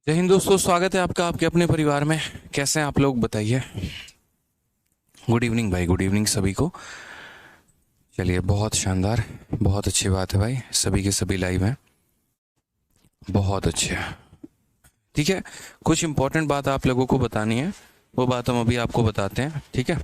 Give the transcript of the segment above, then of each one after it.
जय हिंद दोस्तों, स्वागत है आपका आपके अपने परिवार में। कैसे हैं आप लोग, बताइए। गुड इवनिंग भाई, गुड इवनिंग सभी को। चलिए, बहुत शानदार, बहुत अच्छी बात है भाई, सभी के सभी लाइव हैं। बहुत अच्छे। ठीक है, कुछ इंपॉर्टेंट बात आप लोगों को बतानी है, वो बात हम अभी आपको बताते हैं, ठीक है।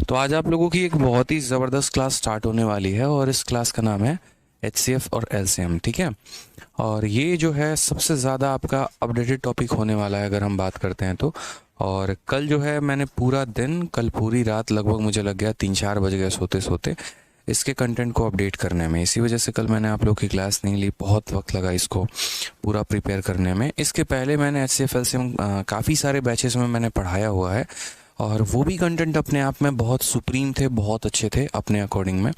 तो आज आप लोगों की एक बहुत ही ज़बरदस्त क्लास स्टार्ट होने वाली है और इस क्लास का नाम है HCF और LCM, ठीक है। और ये जो है सबसे ज़्यादा आपका अपडेटेड टॉपिक होने वाला है अगर हम बात करते हैं तो। और कल जो है मैंने पूरा दिन, कल पूरी रात लगभग मुझे लग गया 3-4 बज गए सोते सोते इसके कंटेंट को अपडेट करने में। इसी वजह से कल मैंने आप लोग की क्लास नहीं ली, बहुत वक्त लगा इसको पूरा प्रिपेयर करने में। इसके पहले मैंने HCF LCM काफ़ी सारे बैचेस में मैंने पढ़ाया हुआ है और वो भी कंटेंट अपने आप में बहुत सुप्रीम थे, बहुत अच्छे थे अपने अकॉर्डिंग में।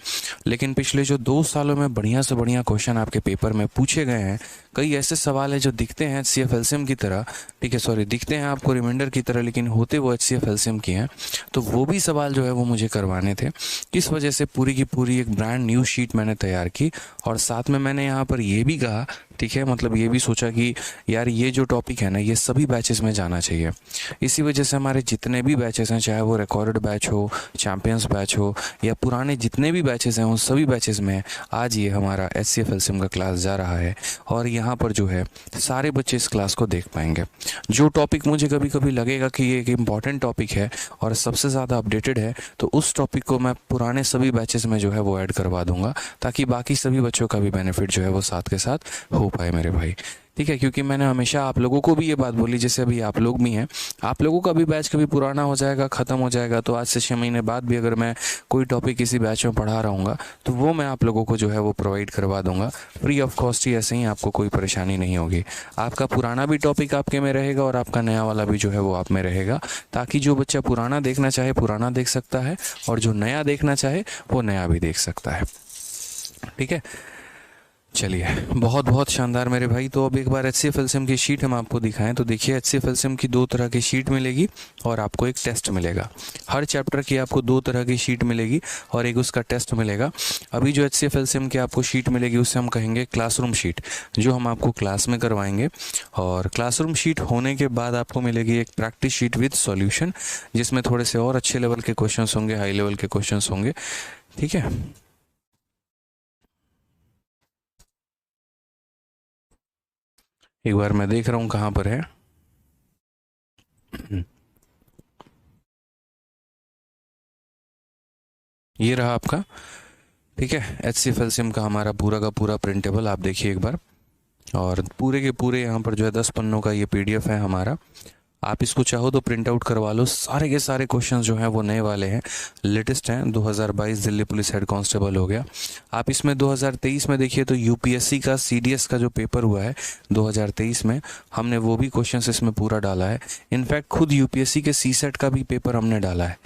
लेकिन पिछले जो 2 सालों में बढ़िया से बढ़िया क्वेश्चन आपके पेपर में पूछे गए हैं। कई ऐसे सवाल है जो दिखते हैं HCF LCM की तरह, ठीक है, सॉरी, दिखते हैं आपको रिमाइंडर की तरह लेकिन होते वो HCF LCM की हैं। तो वो भी सवाल जो है वो मुझे करवाने थे। इस वजह से पूरी की पूरी एक ब्रांड न्यू शीट मैंने तैयार की और साथ में मैंने यहाँ पर ये भी कहा, ठीक है, मतलब ये भी सोचा कि यार ये जो टॉपिक है ना ये सभी बैचेस में जाना चाहिए। इसी वजह से हमारे जितने भी बैचेस हैं, चाहे वो रिकॉर्डेड बैच हो, चैंपियंस बैच हो या पुराने जितने भी बैचेस हैं, उन सभी बैचेस में आज ये हमारा HCF LCM का क्लास जा रहा है। और यहाँ पर जो है सारे बच्चे इस क्लास को देख पाएंगे। जो टॉपिक मुझे कभी कभी लगेगा कि ये एक इम्पॉर्टेंट टॉपिक है और सबसे ज़्यादा अपडेटेड है, तो उस टॉपिक को मैं पुराने सभी बैचेस में जो है वो ऐड करवा दूंगा, ताकि बाकी सभी बच्चों का भी बेनिफिट जो है वो साथ के साथ हो पाए मेरे भाई। ठीक है, क्योंकि मैंने हमेशा आप लोगों को भी ये बात बोली, जैसे अभी आप लोग भी हैं, आप लोगों का भी बैच कभी पुराना हो जाएगा, ख़त्म हो जाएगा, तो आज से 6 महीने बाद भी अगर मैं कोई टॉपिक किसी बैच में पढ़ा रहूँगा तो वो मैं आप लोगों को जो है वो प्रोवाइड करवा दूंगा फ्री ऑफ कॉस्ट ही। ऐसे ही आपको कोई परेशानी नहीं होगी। आपका पुराना भी टॉपिक आपके में रहेगा और आपका नया वाला भी जो है वो आप में रहेगा, ताकि जो बच्चा पुराना देखना चाहे पुराना देख सकता है और जो नया देखना चाहे वो नया भी देख सकता है। ठीक है, चलिए, बहुत बहुत शानदार मेरे भाई। तो अब एक बार HCF LCM की शीट हम आपको दिखाएं तो देखिए, HCF LCM की 2 तरह की शीट मिलेगी और आपको एक टेस्ट मिलेगा। हर चैप्टर की आपको 2 तरह की शीट मिलेगी और एक उसका टेस्ट मिलेगा। अभी जो HCF LCM की आपको शीट मिलेगी उसे हम कहेंगे क्लासरूम शीट, जो हम आपको क्लास में करवाएंगे। और क्लासरूम शीट होने के बाद आपको मिलेगी एक प्रैक्टिस शीट विद सॉल्यूशन, जिसमें थोड़े से और अच्छे लेवल के क्वेश्चन होंगे, हाई लेवल के क्वेश्चन होंगे। ठीक है, एक बार मैं देख रहा हूँ कहाँ पर है। ये रहा आपका, ठीक है, HCF LCM का हमारा पूरा का पूरा प्रिंटेबल आप देखिए एक बार। और पूरे के पूरे यहाँ पर जो है 10 पन्नों का ये PDF है हमारा। आप इसको चाहो तो प्रिंट आउट करवा लो। सारे के सारे क्वेश्चन जो हैं वो नए वाले हैं, लेटेस्ट हैं। 2022 दिल्ली पुलिस हेड कांस्टेबल हो गया। आप इसमें 2023 में देखिए तो UPSC का CDS का जो पेपर हुआ है 2023 में, हमने वो भी क्वेश्चन इसमें पूरा डाला है। इनफैक्ट खुद UPSC के CSET का भी पेपर हमने डाला है।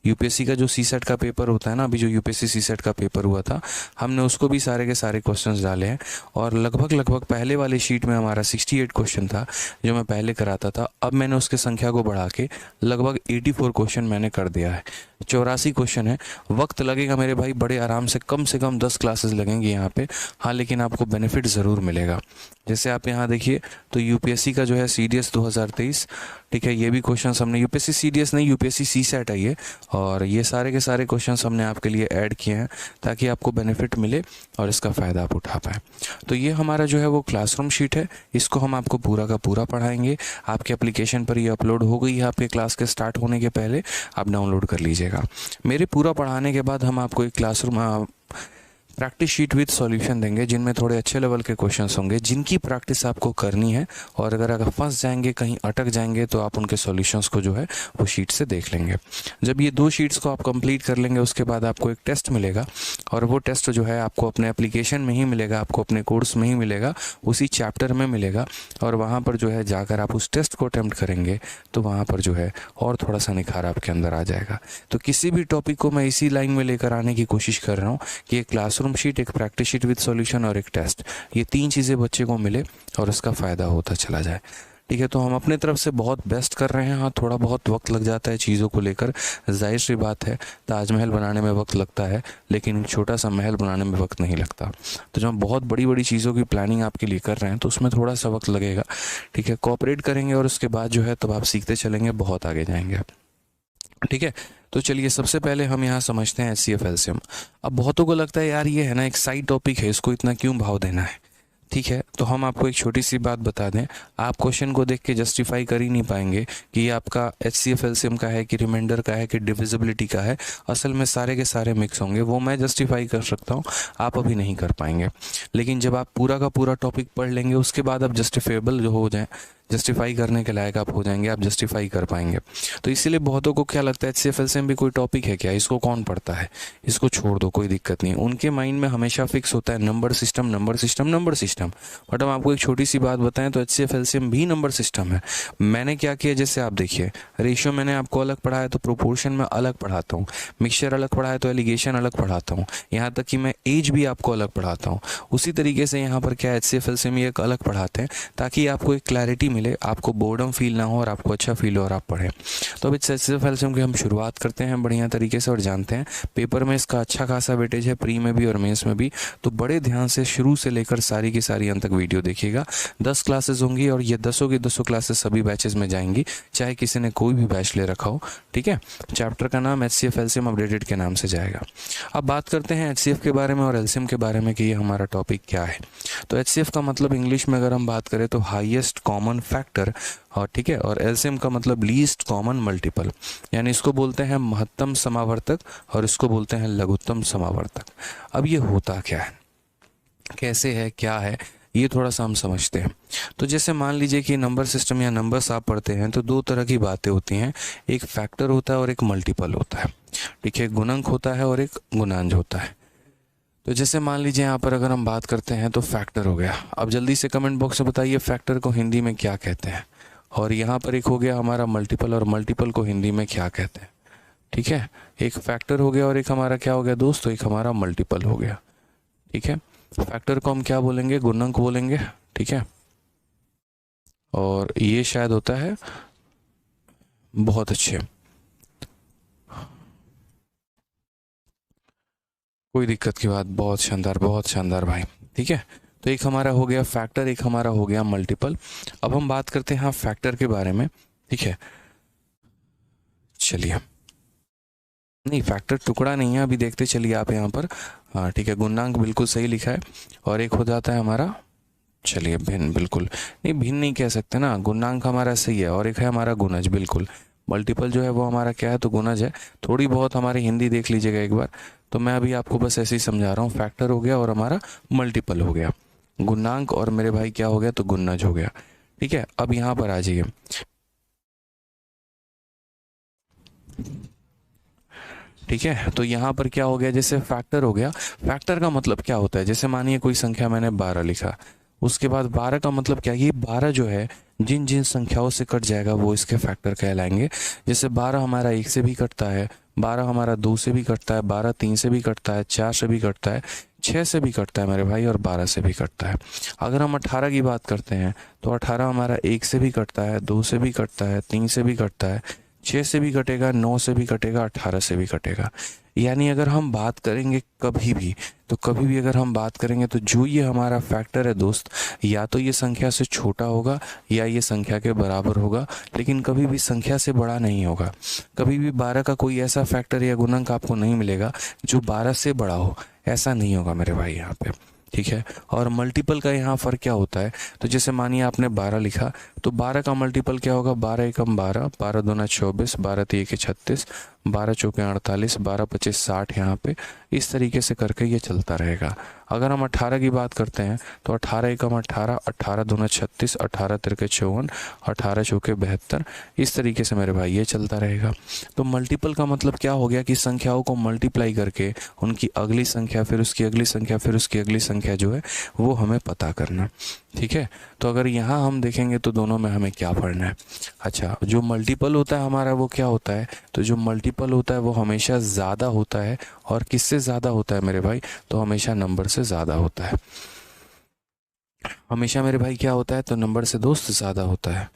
UPSC का जो CSET का पेपर होता है ना, अभी जो UPSC CSET का पेपर हुआ था, हमने उसको भी सारे के सारे क्वेश्चंस डाले हैं। और लगभग लगभग पहले वाली शीट में हमारा 68 क्वेश्चन था जो मैं पहले कराता था। अब मैंने उसके संख्या को बढ़ा के लगभग 84 क्वेश्चन मैंने कर दिया है। 84 क्वेश्चन है। वक्त लगेगा मेरे भाई, बड़े आराम से कम 10 क्लासेस लगेंगी यहाँ पे। हाँ, लेकिन आपको बेनिफिट ज़रूर मिलेगा। जैसे आप यहाँ देखिए तो UPSC का जो है CDS 2023, ठीक है, ये भी क्वेश्चन हमने UPSC CDS नहीं, UPSC CSET है ये। और ये सारे के सारे क्वेश्चन हमने आपके लिए ऐड किए हैं ताकि आपको बेनिफिट मिले और इसका फ़ायदा आप उठा पाएँ। तो ये हमारा जो है वो क्लासरूम शीट है, इसको हम आपको पूरा का पूरा पढ़ाएंगे। आपके एप्लीकेशन पर ये अपलोड हो गई है, आपके क्लास के स्टार्ट होने के पहले आप डाउनलोड कर लीजिएगा। मेरे पूरा पढ़ाने के बाद हम आपको एक classroom practice sheet with solution देंगे, जिनमें थोड़े अच्छे लेवल के क्वेश्चंस होंगे जिनकी प्रैक्टिस आपको करनी है। और अगर फंस जाएंगे, कहीं अटक जाएंगे, तो आप उनके सॉल्यूशंस को जो है वो शीट से देख लेंगे। जब ये 2 शीट्स को आप कंप्लीट कर लेंगे उसके बाद आपको एक टेस्ट मिलेगा और वो टेस्ट जो है आपको अपने एप्लीकेशन में ही मिलेगा, आपको अपने कोर्स में ही मिलेगा, उसी चैप्टर में मिलेगा। और वहाँ पर जो है जाकर आप उस टेस्ट को अटेम्प्ट करेंगे तो वहाँ पर जो है और थोड़ा सा निखार आपके अंदर आ जाएगा। तो किसी भी टॉपिक को मैं इसी लाइन में लेकर आने की कोशिश कर रहा हूँ कि एक क्लासरूम शीट, एक प्रैक्टिस शीट विद सॉल्यूशन और एक टेस्ट, ये 3 चीज़ें बच्चे को मिले और इसका फ़ायदा होता चला जाए। ठीक है। तो हम अपने तरफ से बहुत बेस्ट कर रहे हैं। हाँ, थोड़ा बहुत वक्त लग जाता है चीज़ों को लेकर, जाहिर सी बात है, ताजमहल बनाने में वक्त लगता है लेकिन छोटा सा महल बनाने में वक्त नहीं लगता। तो जब हम बहुत बड़ी बड़ी चीज़ों की प्लानिंग आपके लिए कर रहे हैं तो उसमें थोड़ा सा वक्त लगेगा, ठीक है। कोऑपरेट करेंगे और उसके बाद जो है तब आप सीखते चलेंगे, बहुत आगे जाएंगे, ठीक है। तो चलिए सबसे पहले हम यहाँ समझते हैं HCF LCM। अब बहुतों को लगता है यार ये है ना एक साइड टॉपिक है, इसको इतना क्यों भाव देना है, ठीक है। तो हम आपको एक छोटी सी बात बता दें, आप क्वेश्चन को देख के जस्टिफाई कर ही नहीं पाएंगे कि ये आपका HCF LCM का है कि रिमाइंडर का है कि डिविजिबिलिटी का है। असल में सारे के सारे मिक्स होंगे, वो मैं जस्टिफाई कर सकता हूँ, आप अभी नहीं कर पाएंगे। लेकिन जब आप पूरा का पूरा टॉपिक पढ़ लेंगे उसके बाद आप जस्टिफेबल जो हो जाए, जस्टिफाई करने के लायक आप हो जाएंगे, आप जस्टिफाई कर पाएंगे। तो इसीलिए बहुतों को क्या लगता है HCF LCM भी कोई टॉपिक है क्या, इसको कौन पढ़ता है, इसको छोड़ दो, कोई दिक्कत नहीं। उनके माइंड में हमेशा फिक्स होता है number system, number system, number system. But हम आपको एक छोटी सी बात बताएं तो HCF LCM भी नंबर सिस्टम है। मैंने क्या किया, जैसे आप देखिए, रेशियो मैंने आपको अलग पढ़ाया तो प्रोपोर्शन में अलग पढ़ाता हूँ, मिक्सचर अलग पढ़ाया तो एलिगेशन अलग पढ़ाता हूँ, यहाँ तक कि मैं एज भी आपको अलग पढ़ाता हूँ। उसी तरीके से यहाँ पर क्या HCF LCM एक अलग पढ़ाते हैं ताकि आपको एक क्लैरिटी मिले, आपको बोर्डम फील ना हो और आपको अच्छा फील हो और आप पढ़ें। तो अब HCF LCM की हम शुरुआत करते हैं बढ़िया तरीके से और जानते हैं। पेपर में इसका अच्छा खासा वेटेज है, प्री में भी और मेंस में भी, तो बड़े ध्यान से शुरू से लेकर सारी की सारी अंत तक वीडियो देखिएगा। 10 क्लासेस होंगी और ये 10 की 10 क्लासेस सभी बैचेस में जाएंगी, चाहे किसी ने कोई भी बैच ले रखा हो, ठीक है। चैप्टर का नाम HCF LCM अपडेटेड के नाम से जाएगा। अब बात करते हैं HCF के बारे में और LCM के बारे में कि ये हमारा टॉपिक क्या है। तो HCF का मतलब इंग्लिश में अगर हम बात करें तो हाईएस्ट कॉमन फैक्टर, और ठीक है, और LCM का मतलब लीस्ट कॉमन मल्टीपल, यानी इसको बोलते हैं महत्तम समावर्तक और इसको बोलते हैं लघुत्तम समावर्तक। अब ये होता क्या है, कैसे है, क्या है, ये थोड़ा सा हम समझते हैं। तो जैसे मान लीजिए कि नंबर सिस्टम या नंबर्स आप पढ़ते हैं तो दो तरह की बातें होती हैं, एक फैक्टर होता है और एक मल्टीपल होता है, ठीक है। गुणक होता है और एक गुणांश होता है। तो जैसे मान लीजिए यहाँ पर अगर हम बात करते हैं तो फैक्टर हो गया। अब जल्दी से कमेंट बॉक्स में बताइए फैक्टर को हिंदी में क्या कहते हैं। और यहाँ पर एक हो गया हमारा मल्टीपल, और मल्टीपल को हिंदी में क्या कहते हैं, ठीक है। एक फैक्टर हो गया और एक हमारा क्या हो गया दोस्तों, एक हमारा मल्टीपल हो गया, ठीक है। फैक्टर को हम क्या बोलेंगे, गुणक बोलेंगे, ठीक है। और ये शायद होता है, बहुत अच्छे, कोई दिक्कत की बात, बहुत शानदार, बहुत शानदार भाई, ठीक है। तो एक हमारा हो गया फैक्टर, एक हमारा हो गया मल्टीपल। अब हम बात करते हैं हाँ फैक्टर के बारे में, ठीक है। चलिए, नहीं फैक्टर टुकड़ा नहीं है, अभी देखते चलिए आप यहाँ पर, हाँ ठीक है, गुणांक बिल्कुल सही लिखा है। और एक हो जाता है हमारा, चलिए भिन्न, बिल्कुल नहीं, भिन्न नहीं कह सकते ना, गुणांक हमारा सही है। और एक है हमारा गुणज, बिल्कुल। मल्टीपल जो है वो हमारा क्या है, तो गुणज है। थोड़ी बहुत हमारी हिंदी देख लीजिएगा एक बार। तो मैं अभी आपको बस ऐसे ही समझा रहा हूँ, फैक्टर हो गया और हमारा मल्टीपल हो गया, गुणांक और मेरे भाई क्या हो गया, तो गुणज हो गया, ठीक है। अब यहाँ पर आ जाइए, ठीक है। तो यहाँ पर क्या हो गया, जैसे फैक्टर हो गया, फैक्टर का मतलब क्या होता है, जैसे मानिए कोई संख्या मैंने 12 लिखा, उसके बाद 12 का मतलब क्या, ये 12 जो है जिन जिन संख्याओं से कट जाएगा वो इसके फैक्टर कहलाएंगे। जैसे 12 हमारा 1 से भी कटता है, 12 हमारा 2 से भी कटता है, 12 3 से भी कटता है, 4 से भी कटता है, 6 से भी कटता है मेरे भाई, और 12 से भी कटता है। अगर हम 18 की बात करते हैं तो 18 हमारा 1 से भी कटता है, 2 से भी कटता है, 3 से भी कटता है, 6 से भी कटेगा, 9 से भी कटेगा, 18 से भी कटेगा। यानी अगर हम बात करेंगे कभी भी, तो कभी भी अगर हम बात करेंगे तो जो ये हमारा फैक्टर है दोस्त, या तो ये संख्या से छोटा होगा या ये संख्या के बराबर होगा, लेकिन कभी भी संख्या से बड़ा नहीं होगा। कभी भी 12 का कोई ऐसा फैक्टर या गुणक आपको नहीं मिलेगा जो 12 से बड़ा हो, ऐसा नहीं होगा मेरे भाई यहाँ पे, ठीक है। और मल्टीपल का यहाँ फर्क क्या होता है, तो जैसे मानिए आपने 12 लिखा, तो 12 का मल्टीपल क्या होगा, 12 एकम 12, 12 दूना 24, 12 तिये 36, 12 चौके 48, 12 25 60, यहाँ पे इस तरीके से करके ये चलता रहेगा। अगर हम 18 की बात करते हैं तो 18 एकम 18, 18 दूना 36, 18 तिरके 54, 18 चौके 72, इस तरीके से मेरे भाई ये चलता रहेगा। तो मल्टीपल का मतलब क्या हो गया कि संख्याओं को मल्टीप्लाई करके उनकी अगली संख्या, फिर उसकी अगली संख्या, फिर उसकी अगली संख्या जो है वो हमें पता करना, ठीक है। तो अगर यहाँ हम देखेंगे तो दोनों में हमें क्या पढ़ना है, अच्छा जो मल्टीपल होता है हमारा वो क्या होता है, तो जो मल्टीपल होता है वो हमेशा ज़्यादा होता है। और किससे ज़्यादा होता है मेरे भाई, तो हमेशा नंबर से ज़्यादा होता है। हमेशा मेरे भाई क्या होता है, तो नंबर से दोस्त ज़्यादा होता है,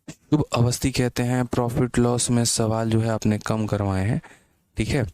शुभ अवस्थी कहते हैं प्रॉफिट लॉस में सवाल जो है आपने कम करवाए हैं। ठीक है।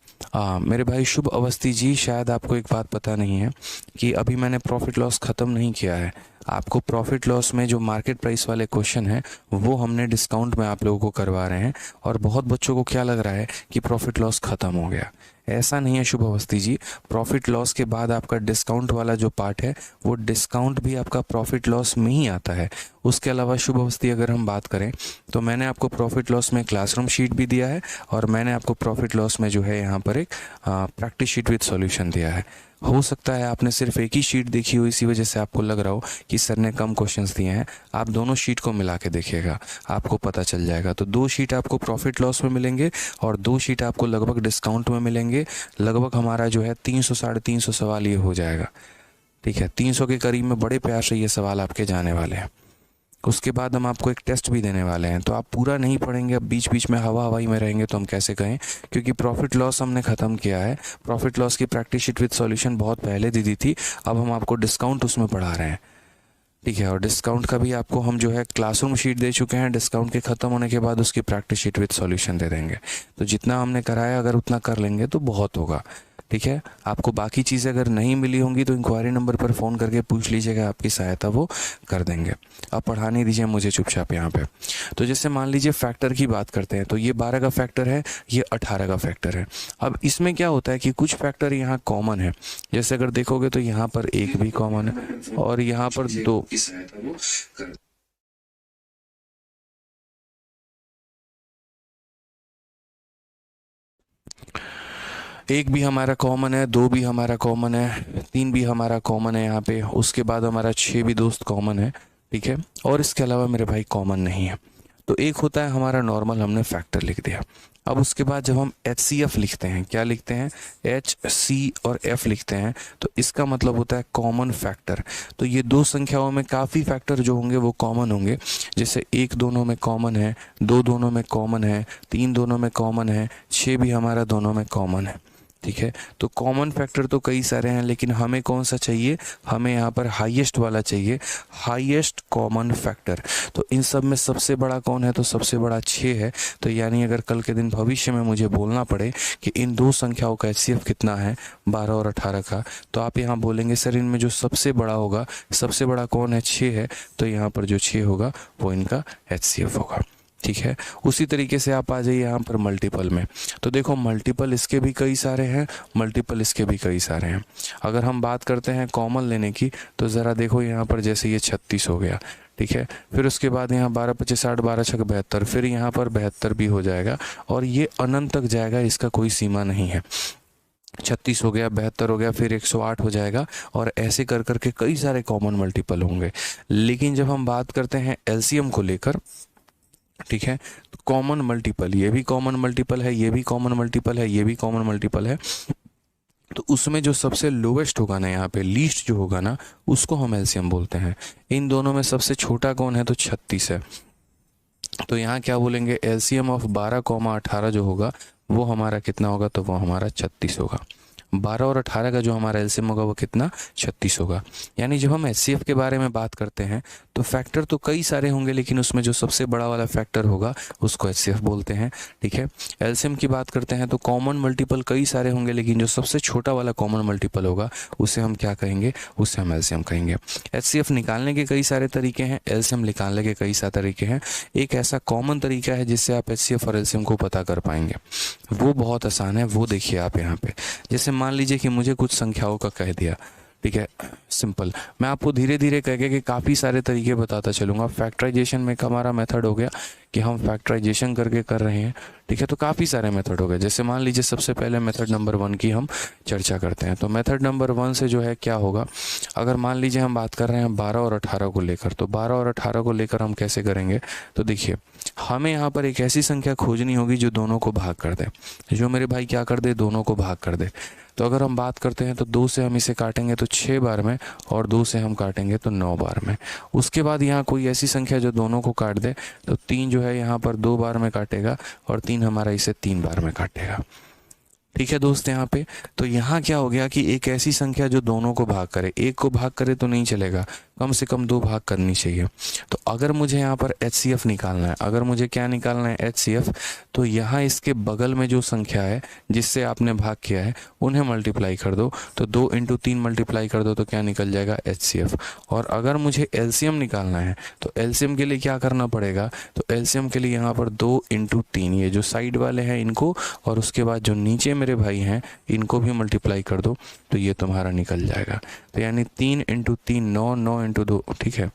मेरे भाई शुभ अवस्थी जी, शायद आपको एक बात पता नहीं है कि अभी मैंने प्रॉफिट लॉस ख़त्म नहीं किया है। आपको प्रॉफिट लॉस में जो मार्केट प्राइस वाले क्वेश्चन हैं वो हमने डिस्काउंट में आप लोगों को करवा रहे हैं, और बहुत बच्चों को क्या लग रहा है कि प्रॉफिट लॉस ख़त्म हो गया। ऐसा नहीं है शुभ अवस्थी जी। प्रॉफिट लॉस के बाद आपका डिस्काउंट वाला जो पार्ट है वो डिस्काउंट भी आपका प्रॉफिट लॉस में ही आता है। उसके अलावा शुभ अवस्थी अगर हम बात करें तो मैंने आपको प्रॉफिट लॉस में क्लासरूम शीट भी दिया है, और मैंने आपको प्रॉफिट लॉस में जो है यहाँ पर एक प्रैक्टिस शीट विद सॉल्यूशन दिया है। हो सकता है आपने सिर्फ एक ही शीट देखी हो, इसी वजह से आपको लग रहा हो कि सर ने कम क्वेश्चंस दिए हैं। आप दोनों शीट को मिला के देखिएगा, आपको पता चल जाएगा। तो 2 शीट आपको प्रॉफिट लॉस में मिलेंगे और 2 शीट आपको लगभग डिस्काउंट में मिलेंगे। लगभग हमारा जो है 300 साढ़े 300 सवाल ये हो जाएगा। ठीक है, 300 के करीब में बड़े प्यार से ये सवाल आपके जाने वाले हैं। उसके बाद हम आपको एक टेस्ट भी देने वाले हैं, तो आप पूरा नहीं पढ़ेंगे, अब बीच बीच में हवा हवाई में रहेंगे तो हम कैसे कहें, क्योंकि प्रॉफिट लॉस हमने ख़त्म किया है। प्रॉफिट लॉस की प्रैक्टिस शीट विद सॉल्यूशन बहुत पहले दी थी, अब हम आपको डिस्काउंट उसमें पढ़ा रहे हैं। ठीक है, और डिस्काउंट का भी आपको हम जो है क्लासरूम शीट दे चुके हैं। डिस्काउंट के ख़त्म होने के बाद उसकी प्रैक्टिस शीट विद सॉल्यूशन दे देंगे। तो जितना हमने कराया अगर उतना कर लेंगे तो बहुत होगा। ठीक है, आपको बाकी चीज़ें अगर नहीं मिली होंगी तो इंक्वायरी नंबर पर फ़ोन करके पूछ लीजिएगा, आपकी सहायता वो कर देंगे। अब पढ़ाने दीजिए मुझे चुपचाप यहाँ पे। तो जैसे मान लीजिए फैक्टर की बात करते हैं, तो ये 12 का फैक्टर है, ये 18 का फैक्टर है। अब इसमें क्या होता है कि कुछ फैक्टर यहाँ कॉमन है। जैसे अगर देखोगे तो यहाँ पर 1 भी कॉमन है और यहाँ पर 2। एक भी हमारा कॉमन है, 2 भी हमारा कॉमन है, 3 भी हमारा कॉमन है यहाँ पे। उसके बाद हमारा 6 भी दोस्त कॉमन है। ठीक है, और इसके अलावा मेरे भाई कॉमन नहीं है। तो एक होता है हमारा नॉर्मल, हमने फैक्टर लिख दिया। अब उसके बाद जब हम HCF लिखते हैं, क्या लिखते हैं, HC और F लिखते हैं, तो इसका मतलब होता है कॉमन फैक्टर। तो ये 2 संख्याओं में काफ़ी फैक्टर जो होंगे वो कॉमन होंगे। जैसे 1 दोनों में कॉमन है, 2 दोनों में कॉमन है, 3 दोनों में कॉमन है, 6 भी हमारा दोनों में कॉमन है। ठीक है, तो कॉमन फैक्टर तो कई सारे हैं, लेकिन हमें कौन सा चाहिए, हमें यहाँ पर हाईएस्ट वाला चाहिए, हाईएस्ट कॉमन फैक्टर। तो इन सब में सबसे बड़ा कौन है, तो सबसे बड़ा 6 है। तो यानी अगर कल के दिन भविष्य में मुझे बोलना पड़े कि इन 2 संख्याओं का HCF कितना है, 12 और 18 का, तो आप यहाँ बोलेंगे सर इनमें जो सबसे बड़ा होगा, सबसे बड़ा कौन है, 6 है, तो यहाँ पर जो 6 होगा वो इनका HCF होगा। ठीक है, उसी तरीके से आप आ जाइए यहाँ पर मल्टीपल में। तो देखो मल्टीपल इसके भी कई सारे हैं, मल्टीपल इसके भी कई सारे हैं। अगर हम बात करते हैं कॉमन लेने की, तो ज़रा देखो यहाँ पर जैसे ये 36 हो गया। ठीक है, फिर उसके बाद यहाँ 12 25 60 12 6 72, फिर यहाँ पर 72 भी हो जाएगा, और ये अनंत तक जाएगा, इसका कोई सीमा नहीं है। 36 हो गया, 72 हो गया, फिर 108 हो जाएगा, और ऐसे कर करके कई सारे कॉमन मल्टीपल होंगे। लेकिन जब हम बात करते हैं LCM को लेकर, ठीक है, तो कॉमन मल्टीपल, ये भी कॉमन मल्टीपल है, ये भी कॉमन मल्टीपल है, ये भी कॉमन मल्टीपल है, तो उसमें जो सबसे लोवेस्ट होगा ना, यहाँ पे लीस्ट जो होगा ना, उसको हम एलसीएम बोलते हैं। इन दोनों में सबसे छोटा कौन है, तो 36 है। तो यहाँ क्या बोलेंगे, एलसीएम ऑफ 12,18 जो होगा वो हमारा कितना होगा, तो वो हमारा 36 होगा। 12 और 18 का जो हमारा एलसीएम होगा वो कितना, 36 होगा। यानी जब हम एचसीएफ के बारे में बात करते हैं तो फैक्टर तो कई सारे होंगे, लेकिन उसमें जो सबसे बड़ा वाला फैक्टर होगा उसको एचसीएफ बोलते हैं। ठीक है, एलसीएम की बात करते हैं तो कॉमन मल्टीपल कई सारे होंगे, लेकिन जो सबसे छोटा वाला कॉमन मल्टीपल होगा उसे हम क्या कहेंगे, उसे हम एलसीएम कहेंगे। एचसीएफ निकालने के कई सारे तरीके हैं, एलसीएम निकालने के कई सारे तरीके हैं। एक ऐसा कॉमन तरीका है जिससे आप एचसीएफ और एलसीएम को पता कर पाएंगे, वो बहुत आसान है, वो देखिए आप यहाँ पे। जैसे मान लीजिए कि मुझे कुछ संख्याओं का कह दिया, ठीक है, सिंपल, मैं आपको धीरे धीरे कह के कि काफ़ी सारे तरीके बताता चलूँगा। फैक्टराइजेशन में हमारा मेथड हो गया कि हम फैक्टराइजेशन करके कर रहे हैं, ठीक है, तो काफ़ी सारे मेथड हो गए। जैसे मान लीजिए सबसे पहले मेथड नंबर 1 की हम चर्चा करते हैं। तो मेथड नंबर 1 से जो है क्या होगा, अगर मान लीजिए हम बात कर रहे हैं 12 और 18 को लेकर, तो 12 और 18 को लेकर हम कैसे करेंगे, तो देखिए हमें यहाँ पर एक ऐसी संख्या खोजनी होगी जो दोनों को भाग कर दे, जो मेरे भाई क्या कर दे, दोनों को भाग कर दे। तो अगर हम बात करते हैं तो 2 से हम इसे काटेंगे तो 6 बार में, और 2 से हम काटेंगे तो 9 बार में। उसके बाद यहाँ कोई ऐसी संख्या जो दोनों को काट दे, तो 3 जो है यहाँ पर 2 बार में काटेगा, और 3 हमारा इसे 3 बार में काटेगा। ठीक है दोस्त, यहाँ पे तो यहाँ क्या हो गया कि एक ऐसी संख्या जो दोनों को भाग करे, एक को भाग करे तो नहीं चलेगा, कम से कम 2 भाग करनी चाहिए। तो अगर मुझे यहाँ पर HCF निकालना है, अगर मुझे क्या निकालना है HCF, तो यहाँ इसके बगल में जो संख्या है जिससे आपने भाग किया है उन्हें मल्टीप्लाई कर दो। तो 2 × 3 मल्टीप्लाई कर दो तो क्या निकल जाएगा HCF। और अगर मुझे LCM निकालना है तो LCM के लिए क्या करना पड़ेगा, तो LCM के लिए यहाँ पर 2 × 3, ये जो साइड वाले हैं इनको और उसके बाद जो नीचे मेरे भाई हैं इनको भी मल्टीप्लाई कर दो तो ये तुम्हारा निकल जाएगा। तो यानी 3 × 3 9, 9 × 2, ठीक है,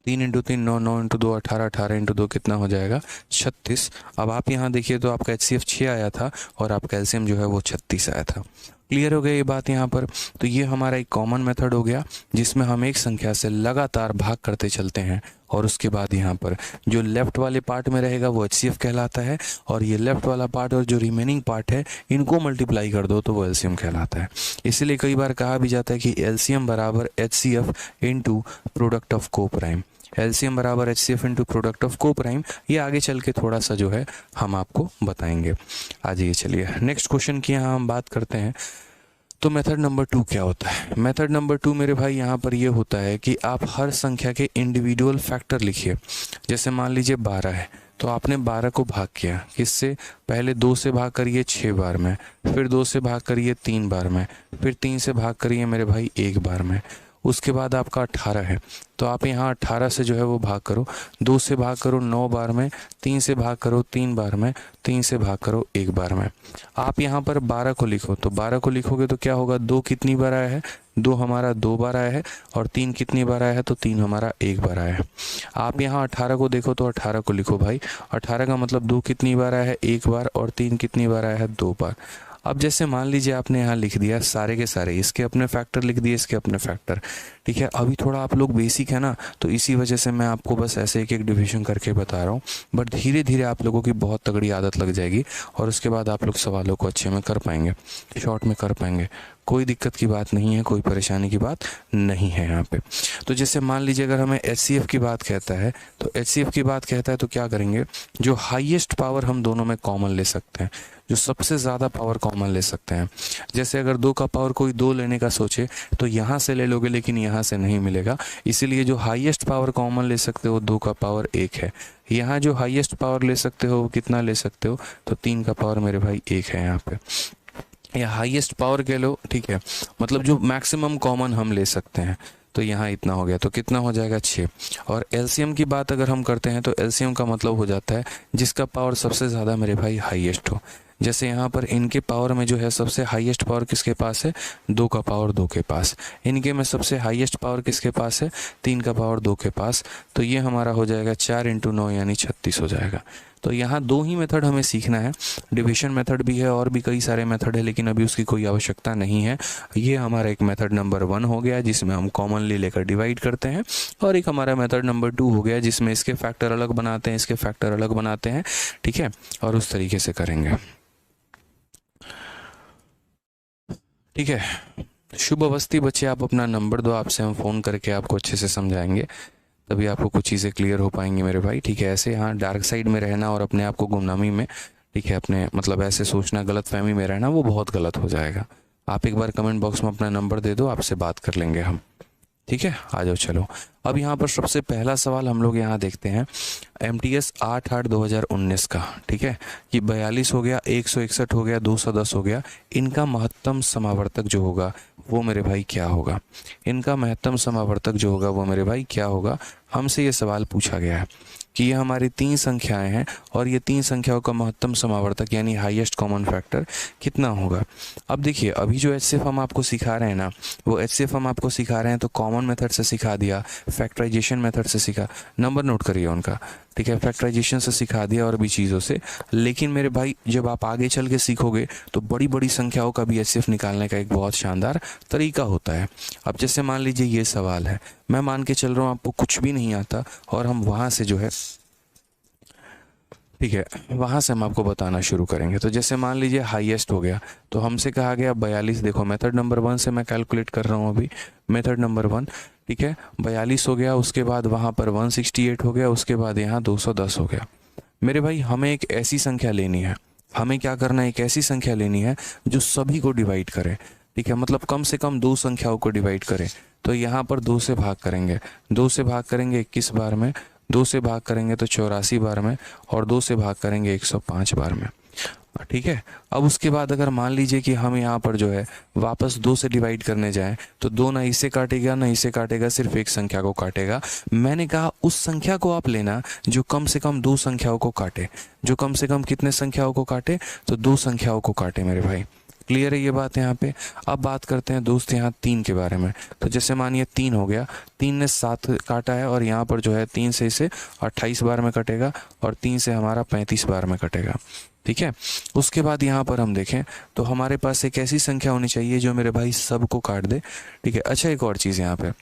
3 × 3 9, 9 × 2 18, 18 × 2 कितना हो जाएगा 36। अब आप यहाँ देखिए तो आपका HCF 6 आया था और आपका LCM जो है वो 36 आया था। क्लियर हो गया ये बात यहाँ पर। तो ये हमारा एक कॉमन मेथड हो गया जिसमें हम एक संख्या से लगातार भाग करते चलते हैं और उसके बाद यहाँ पर जो लेफ्ट वाले पार्ट में रहेगा वो HCF कहलाता है और ये लेफ्ट वाला पार्ट और जो रिमेनिंग पार्ट है इनको मल्टीप्लाई कर दो तो वो LCM कहलाता है। इसीलिए कई बार कहा भी जाता है कि LCM बराबर HCF इंटू प्रोडक्ट ऑफ को प्राइम। LCM बराबर HCF इंटू प्रोडक्ट ऑफ को प्राइम, ये आगे चल के थोड़ा सा जो है हम आपको बताएंगे। आ जाइए चलिए नेक्स्ट क्वेश्चन की यहाँ हम बात करते हैं। तो मेथड नंबर 2 क्या होता है? मेथड नंबर 2 मेरे भाई यहाँ पर ये होता है कि आप हर संख्या के इंडिविजुअल फैक्टर लिखिए। जैसे मान लीजिए 12 है तो आपने 12 को भाग किया, किससे? पहले 2 से भाग करिए 6 बार में, फिर 2 से भाग करिए 3 बार में, फिर 3 से भाग करिए मेरे भाई 1 बार में, उसके बाद आपका 18 है तो आप यहाँ 18 से जो है वो भाग करो, 2 से भाग करो 9 बार में, 3 से भाग करो 3 बार में, 3 से भाग करो 1 बार में। आप यहाँ पर 12 को लिखो तो 12 को लिखोगे तो क्या होगा, 2 कितनी बार आया है, 2 हमारा 2 बार आया है और 3 कितनी बार आया है, तो 3 हमारा 1 बार आया है। आप यहाँ 18 को देखो तो 18 को लिखो भाई, 18 का मतलब 2 कितनी बार आया है, 1 बार, और 3 कितनी बार आया है, 2 बार। अब जैसे मान लीजिए आपने यहाँ लिख दिया सारे के सारे, इसके अपने फैक्टर लिख दिए, इसके अपने फैक्टर, ठीक है। अभी थोड़ा आप लोग बेसिक है ना तो इसी वजह से मैं आपको बस ऐसे एक एक डिवीजन करके बता रहा हूँ, बट धीरे धीरे आप लोगों की बहुत तगड़ी आदत लग जाएगी और उसके बाद आप लोग सवालों को अच्छे में कर पाएंगे, शॉर्ट में कर पाएंगे। कोई दिक्कत की बात नहीं है, कोई परेशानी की बात नहीं है यहाँ पे। तो जैसे मान लीजिए अगर हमें HCF की बात कहता है तो HCF की बात कहता है तो क्या करेंगे, जो हाईएस्ट पावर हम दोनों में कॉमन ले सकते हैं, जो सबसे ज़्यादा पावर कॉमन ले सकते हैं। जैसे अगर 2 का पावर कोई 2 लेने का सोचे तो यहाँ से ले लोगे लेकिन यहाँ से नहीं मिलेगा, इसीलिए जो हाईएस्ट पावर कॉमन ले सकते हो 2 का पावर 1 है। यहाँ जो हाईएस्ट पावर ले सकते हो वो कितना ले सकते हो, तो 3 का पावर मेरे भाई 1 है यहाँ पे, या हाईएस्ट पावर कह लो, ठीक है, मतलब जो मैक्सिमम कॉमन हम ले सकते हैं। तो यहाँ इतना हो गया तो कितना हो जाएगा 6। और LCM की बात अगर हम करते हैं तो LCM का मतलब हो जाता है जिसका पावर सबसे ज़्यादा मेरे भाई हाईएस्ट हो। जैसे यहाँ पर इनके पावर में जो है सबसे हाईएस्ट पावर किसके पास है, 2 का पावर 2 के पास। इनके में सबसे हाईएस्ट पावर किसके पास है, 3 का पावर 2 के पास। तो ये हमारा हो जाएगा 4 × 9 यानी 36 हो जाएगा। तो यहाँ 2 ही मेथड हमें सीखना है, डिवीजन मेथड भी है और भी कई सारे मेथड है लेकिन अभी उसकी कोई आवश्यकता नहीं है। ये हमारा एक मेथड नंबर 1 हो गया जिसमें हम कॉमनली लेकर डिवाइड करते हैं, और एक हमारा मेथड नंबर 2 हो गया जिसमें इसके फैक्टर अलग बनाते हैं, इसके फैक्टर अलग बनाते हैं, ठीक है, और उस तरीके से करेंगे, ठीक है। शुभ अवस्थी बच्चे, आप अपना नंबर दो, आपसे हम फ़ोन करके आपको अच्छे से समझाएंगे, तभी आपको कुछ चीज़ें क्लियर हो पाएंगी मेरे भाई, ठीक है। ऐसे हाँ डार्क साइड में रहना और अपने आप को गुमनामी में, ठीक है, अपने मतलब ऐसे सोचना, गलत फहमी में रहना, वो बहुत गलत हो जाएगा। आप एक बार कमेंट बॉक्स में अपना नंबर दे दो, आपसे बात कर लेंगे हम, ठीक है। आ जाओ चलो। अब यहाँ पर सबसे पहला सवाल हम लोग यहाँ देखते हैं MTS 8/8/2019 का, ठीक है, कि 42 हो गया, 161 हो गया, 210 हो गया, इनका महत्तम समावर्तक जो होगा वो मेरे भाई क्या होगा, इनका महत्तम समावर्तक जो होगा वो मेरे भाई क्या होगा। हमसे ये सवाल पूछा गया है कि ये हमारी 3 संख्याएं हैं और ये 3 संख्याओं का महत्तम समावर्तक यानी हाईएस्ट कॉमन फैक्टर कितना होगा। अब देखिए अभी जो HCF हम आपको सिखा रहे हैं ना, वो HCF हम आपको सिखा रहे हैं तो कॉमन मेथड से सिखा दिया, फैक्टराइजेशन मेथड से सीखा, नंबर नोट करिए उनका, ठीक है, फैक्टराइजेशन से सिखा दिया और भी चीज़ों से। लेकिन मेरे भाई जब आप आगे चल के सीखोगे तो बड़ी बड़ी संख्याओं का भी HCF निकालने का एक बहुत शानदार तरीका होता है। अब जैसे मान लीजिए ये सवाल है, मैं मान के चल रहा हूँ आपको कुछ भी नहीं आता और हम वहाँ से जो है, ठीक है, वहाँ से हम आपको बताना शुरू करेंगे। तो जैसे मान लीजिए हाईएस्ट हो गया तो हमसे कहा गया 42, देखो मेथड नंबर 1 से मैं कैलकुलेट कर रहा हूँ अभी, मेथड नंबर 1, ठीक है, 42 हो गया, उसके बाद वहाँ पर 168 हो गया, उसके बाद यहाँ 210 हो गया। मेरे भाई हमें एक ऐसी संख्या लेनी है, हमें क्या करना है, एक ऐसी संख्या लेनी है जो सभी को डिवाइड करे, ठीक है, मतलब कम से कम 2 संख्याओं को डिवाइड करे। तो यहाँ पर 2 से भाग करेंगे, 2 से भाग करेंगे 21 बार में, 2 से भाग करेंगे तो 84 बार में, और 2 से भाग करेंगे 105 बार में। ठीक है। अब उसके बाद अगर मान लीजिए कि हम यहाँ पर जो है वापस 2 से डिवाइड करने जाएं तो 2 ना इसे काटेगा ना इसे काटेगा, सिर्फ एक संख्या को काटेगा। मैंने कहा उस संख्या को आप लेना जो कम से कम 2 संख्याओं को काटे, जो कम से कम कितने संख्याओं को काटे, तो 2 संख्याओं को काटे मेरे भाई। क्लियर है ये बात यहाँ पे। अब बात करते हैं दोस्त यहाँ 3 के बारे में। तो जैसे मानिए 3 हो गया, 3 ने 7 काटा है और यहाँ पर जो है 3 से इसे 28 बार में कटेगा और 3 से हमारा 35 बार में कटेगा। ठीक है। उसके बाद यहाँ पर हम देखें तो हमारे पास एक ऐसी संख्या होनी चाहिए जो मेरे भाई सबको काट दे। ठीक है। अच्छा, एक और चीज़ यहाँ पे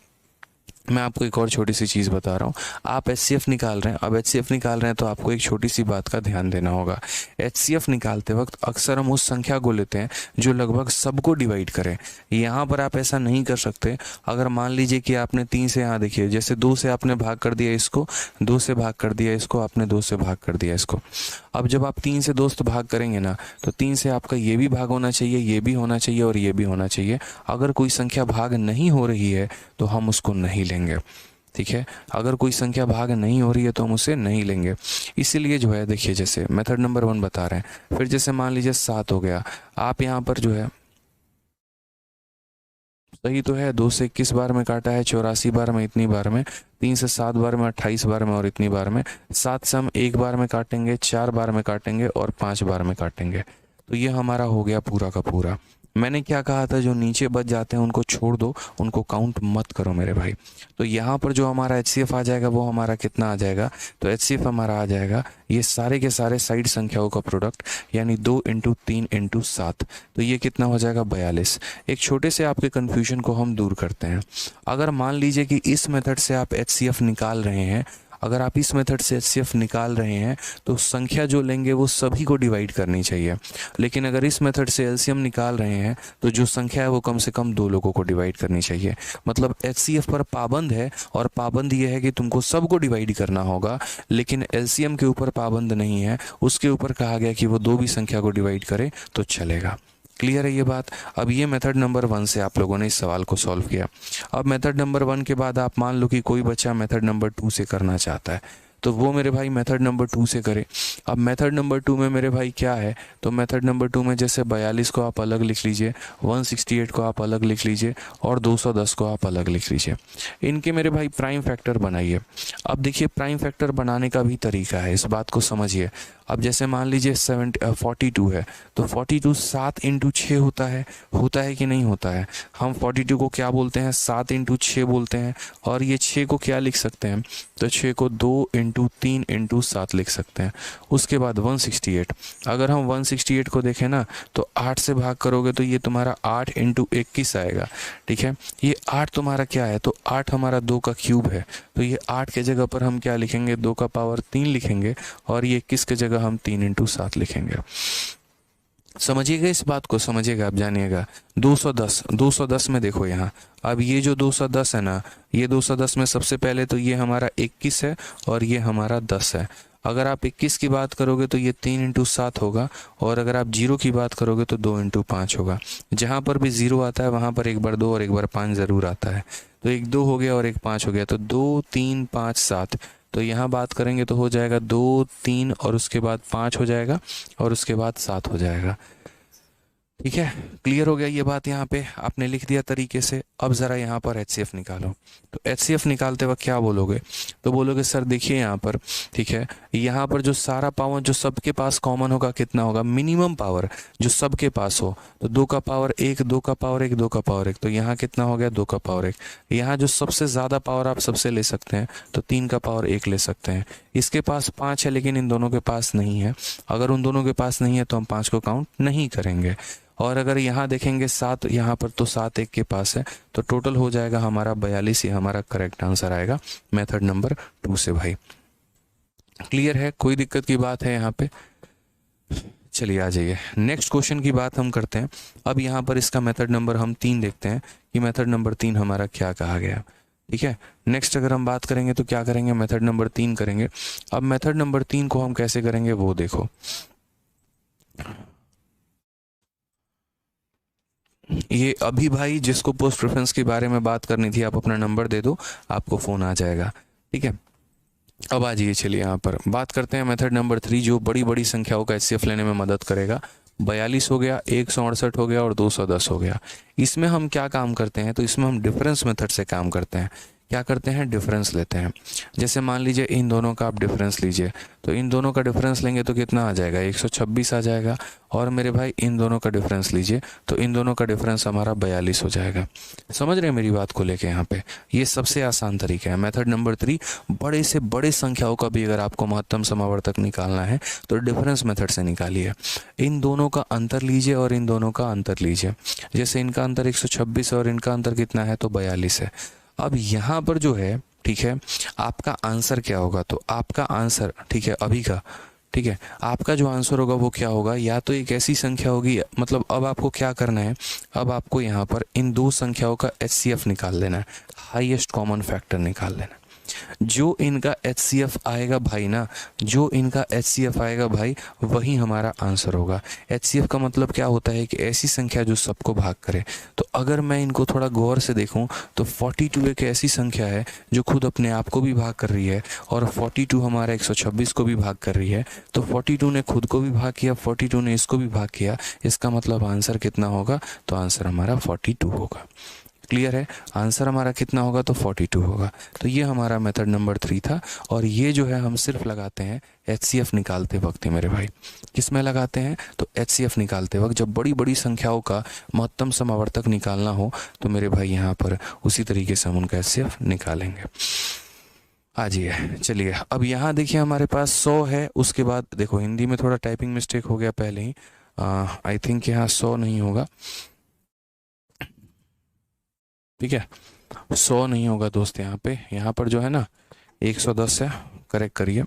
मैं आपको एक और छोटी सी चीज़ बता रहा हूँ। आप HCF निकाल रहे हैं, अब HCF निकाल रहे हैं तो आपको एक छोटी सी बात का ध्यान देना होगा। HCF निकालते वक्त अक्सर हम उस संख्या को लेते हैं जो लगभग सबको डिवाइड करें। यहाँ पर आप ऐसा नहीं कर सकते। अगर मान लीजिए कि आपने 3 से, यहाँ देखिए जैसे 2 से आपने भाग कर दिया इसको, 2 से भाग कर दिया इसको, आपने 2 से भाग कर दिया इसको। अब जब आप 3 से दोस्त भाग करेंगे ना तो 3 से आपका ये भी भाग होना चाहिए, ये भी होना चाहिए और ये भी होना चाहिए। अगर कोई संख्या भाग नहीं हो रही है तो हम उसको नहीं लेंगे। ठीक है। अगर कोई संख्या भाग नहीं हो रही है तो हम उसे नहीं लेंगे। इसीलिए जो है देखिए, जैसे मेथड नंबर 1 बता रहे हैं। फिर जैसे मान लीजिए 7 हो गया, आप यहाँ पर जो है सही तो है, 2 से 21 बार में काटा है, 84 बार में, इतनी बार में, 3 से 7 बार में, 28 बार में और इतनी बार में। 7 से हम 1 बार में काटेंगे, 4 बार में काटेंगे और 5 बार में काटेंगे। तो ये हमारा हो गया पूरा का पूरा। मैंने क्या कहा था, जो नीचे बच जाते हैं उनको छोड़ दो, उनको काउंट मत करो मेरे भाई। तो यहाँ पर जो हमारा HCF आ जाएगा वो हमारा कितना आ जाएगा, तो HCF हमारा आ जाएगा ये सारे के सारे साइड संख्याओं का प्रोडक्ट, यानी 2 × 3 × 7। तो ये कितना हो जाएगा, 42। एक छोटे से आपके कन्फ्यूजन को हम दूर करते हैं। अगर मान लीजिए कि इस मेथड से आप HCF निकाल रहे हैं, अगर आप इस मेथड से HCF निकाल रहे हैं तो संख्या जो लेंगे वो सभी को डिवाइड करनी चाहिए। लेकिन अगर इस मेथड से LCM निकाल रहे हैं तो जो संख्या है वो कम से कम 2 लोगों को डिवाइड करनी चाहिए। मतलब HCF पर पाबंद है, और पाबंद ये है कि तुमको सबको डिवाइड करना होगा, लेकिन LCM के ऊपर पाबंद नहीं है। उसके ऊपर कहा गया कि वो 2 भी संख्या को डिवाइड करे तो चलेगा। क्लियर है ये बात। अब ये मेथड नंबर 1 से आप लोगों ने इस सवाल को सॉल्व किया। अब मेथड नंबर 1 के बाद आप मान लो कि कोई बच्चा मेथड नंबर 2 से करना चाहता है, तो वो मेरे भाई मेथड नंबर 2 से करे। अब मेथड नंबर 2 में मेरे भाई क्या है, तो मेथड नंबर 2 में जैसे 42 को आप अलग लिख लीजिए, 168 को आप अलग लिख लीजिए और 210 को आप अलग लिख लीजिए। इनके मेरे भाई प्राइम फैक्टर बनाइए। अब देखिए प्राइम फैक्टर बनाने का भी तरीका है, इस बात को समझिए। अब जैसे मान लीजिए 42 है, तो 42 7 × 6 होता है कि नहीं होता है। हम 42 को क्या बोलते हैं, 7 × 6 बोलते हैं। और ये 6 को क्या लिख सकते हैं, तो 6 को 2 × 3 × 7 लिख सकते हैं। उसके बाद 168, अगर हम 168 को देखें ना तो 8 से भाग करोगे तो ये तुम्हारा 8 × 21 आएगा। ठीक है। ये 8 तुम्हारा क्या है, तो 8 हमारा 2 का क्यूब है। तो ये 8 के जगह पर हम क्या लिखेंगे, 2 का पावर 3 लिखेंगे, और ये 21 के जगह हम 3 × 7 लिखेंगे। समझिएगा इस बात को, समझिएगा, आप जानिएगा। 210 में देखो यहाँ, अब ये जो 210 है ना, ये 210 में सबसे पहले तो ये हमारा 21 है और ये हमारा 10 है। अगर आप 21 की बात करोगे तो ये 3 × 7 होगा, और अगर आप 0 की बात करोगे तो 2 × 5 होगा। जहाँ पर भी 0 आता है वहाँ पर एक बार 2 और एक बार 5 ज़रूर आता है। तो एक 2 हो गया और एक 5 हो गया, तो 2 3 5 7। तो यहाँ बात करेंगे तो हो जाएगा 2 3 और उसके बाद 5 हो जाएगा और उसके बाद 7 हो जाएगा। ठीक है। क्लियर हो गया ये बात, यहाँ पे आपने लिख दिया तरीके से। अब ज़रा यहाँ पर HCF निकालो। तो HCF निकालते वक्त क्या बोलोगे, तो बोलोगे सर देखिए यहाँ पर, ठीक है, यहाँ पर जो सारा पावर जो सबके पास कॉमन होगा कितना होगा, मिनिमम पावर जो सबके पास हो, तो 2 का पावर 1, 2 का पावर 1, 2 का पावर 1, तो यहाँ कितना हो गया, 2 का पावर 1। यहाँ जो सबसे ज़्यादा पावर आप सबसे ले सकते हैं तो 3 का पावर 1 ले सकते हैं। इसके पास 5 है लेकिन इन दोनों के पास नहीं है। अगर उन दोनों के पास नहीं है तो हम 5 को काउंट नहीं करेंगे। और अगर यहाँ देखेंगे 7 यहाँ पर, तो 7 एक के पास है, तो टोटल हो जाएगा हमारा 42। ये हमारा करेक्ट आंसर आएगा मेथड नंबर 2 से भाई। क्लियर है, कोई दिक्कत की बात है यहाँ पे? चलिए आ जाइए, नेक्स्ट क्वेश्चन की बात हम करते हैं। अब यहाँ पर इसका मेथड नंबर हम 3 देखते हैं कि मेथड नंबर 3 हमारा क्या कहा गया। ठीक है। नेक्स्ट अगर हम बात करेंगे तो क्या करेंगे, मेथड नंबर 3 करेंगे। अब मेथड नंबर 3 को हम कैसे करेंगे वो देखो। ये अभी भाई जिसको पोस्ट प्रेफरेंस के बारे में बात करनी थी, आप अपना नंबर दे दो, आपको फ़ोन आ जाएगा। ठीक है, अब आ जाइए, चलिए यहाँ पर बात करते हैं मेथड नंबर 3, जो बड़ी बड़ी संख्याओं का एचसीएफ लेने में मदद करेगा। 42 हो गया, 168 हो गया और 210 हो गया। इसमें हम क्या काम करते हैं, तो इसमें हम डिफरेंस मेथड से काम करते हैं। क्या करते हैं, डिफरेंस लेते हैं। जैसे मान लीजिए इन दोनों का आप डिफरेंस लीजिए, तो इन दोनों का डिफरेंस लेंगे तो कितना आ जाएगा, 126 आ जाएगा। और मेरे भाई इन दोनों का डिफरेंस लीजिए, तो इन दोनों का डिफरेंस हमारा 42 हो जाएगा। समझ रहे हैं मेरी बात को लेके यहाँ पे? ये सबसे आसान तरीका है। मेथड नंबर 3, बड़े से बड़े संख्याओं का भी अगर आपको महत्तम समावर्तक निकालना है तो डिफरेंस मेथड से निकालिए। इन दोनों का अंतर लीजिए और इन दोनों का अंतर लीजिए। जैसे इनका अंतर 126 और इनका अंतर कितना है, तो 42 है। अब यहाँ पर जो है, ठीक है, आपका आंसर क्या होगा, तो आपका आंसर, ठीक है, अभी का, ठीक है, आपका जो आंसर होगा वो क्या होगा, या तो एक ऐसी संख्या होगी, मतलब अब आपको क्या करना है, अब आपको यहाँ पर इन दो संख्याओं का एचसीएफ निकाल लेना है, हाईएस्ट कॉमन फैक्टर निकाल लेना है। जो इनका एचसीएफ आएगा भाई ना, जो इनका एचसीएफ आएगा भाई, वही हमारा आंसर होगा। एचसीएफ का मतलब क्या होता है कि ऐसी संख्या जो सबको भाग करे। तो अगर मैं इनको थोड़ा गौर से देखूं तो 42 एक ऐसी संख्या है जो खुद अपने आप को भी भाग कर रही है, और 42 हमारा 126 को भी भाग कर रही है। तो 42 ने खुद को भी भाग किया, 42 ने इसको भी भाग किया। इसका मतलब आंसर कितना होगा, तो आंसर हमारा 42 होगा। क्लियर है, आंसर हमारा कितना होगा, तो 42 होगा। तो ये हमारा मेथड नंबर 3 था, और ये जो है हम सिर्फ लगाते हैं एचसीएफ निकालते वक्त ही मेरे भाई। किस में लगाते हैं, तो एचसीएफ निकालते वक्त, जब बड़ी बड़ी संख्याओं का महत्तम समावर्तक निकालना हो तो मेरे भाई यहाँ पर उसी तरीके से हम उनका एचसीएफ निकालेंगे। आ जाइए, चलिए अब यहाँ देखिए हमारे पास 100 है। उसके बाद देखो हिंदी में थोड़ा टाइपिंग मिस्टेक हो गया पहले ही, आई थिंक यहाँ 100 नहीं होगा, ठीक है, 100 नहीं होगा दोस्त, यहाँ पर जो है ना 110 है, करेक्ट करिए।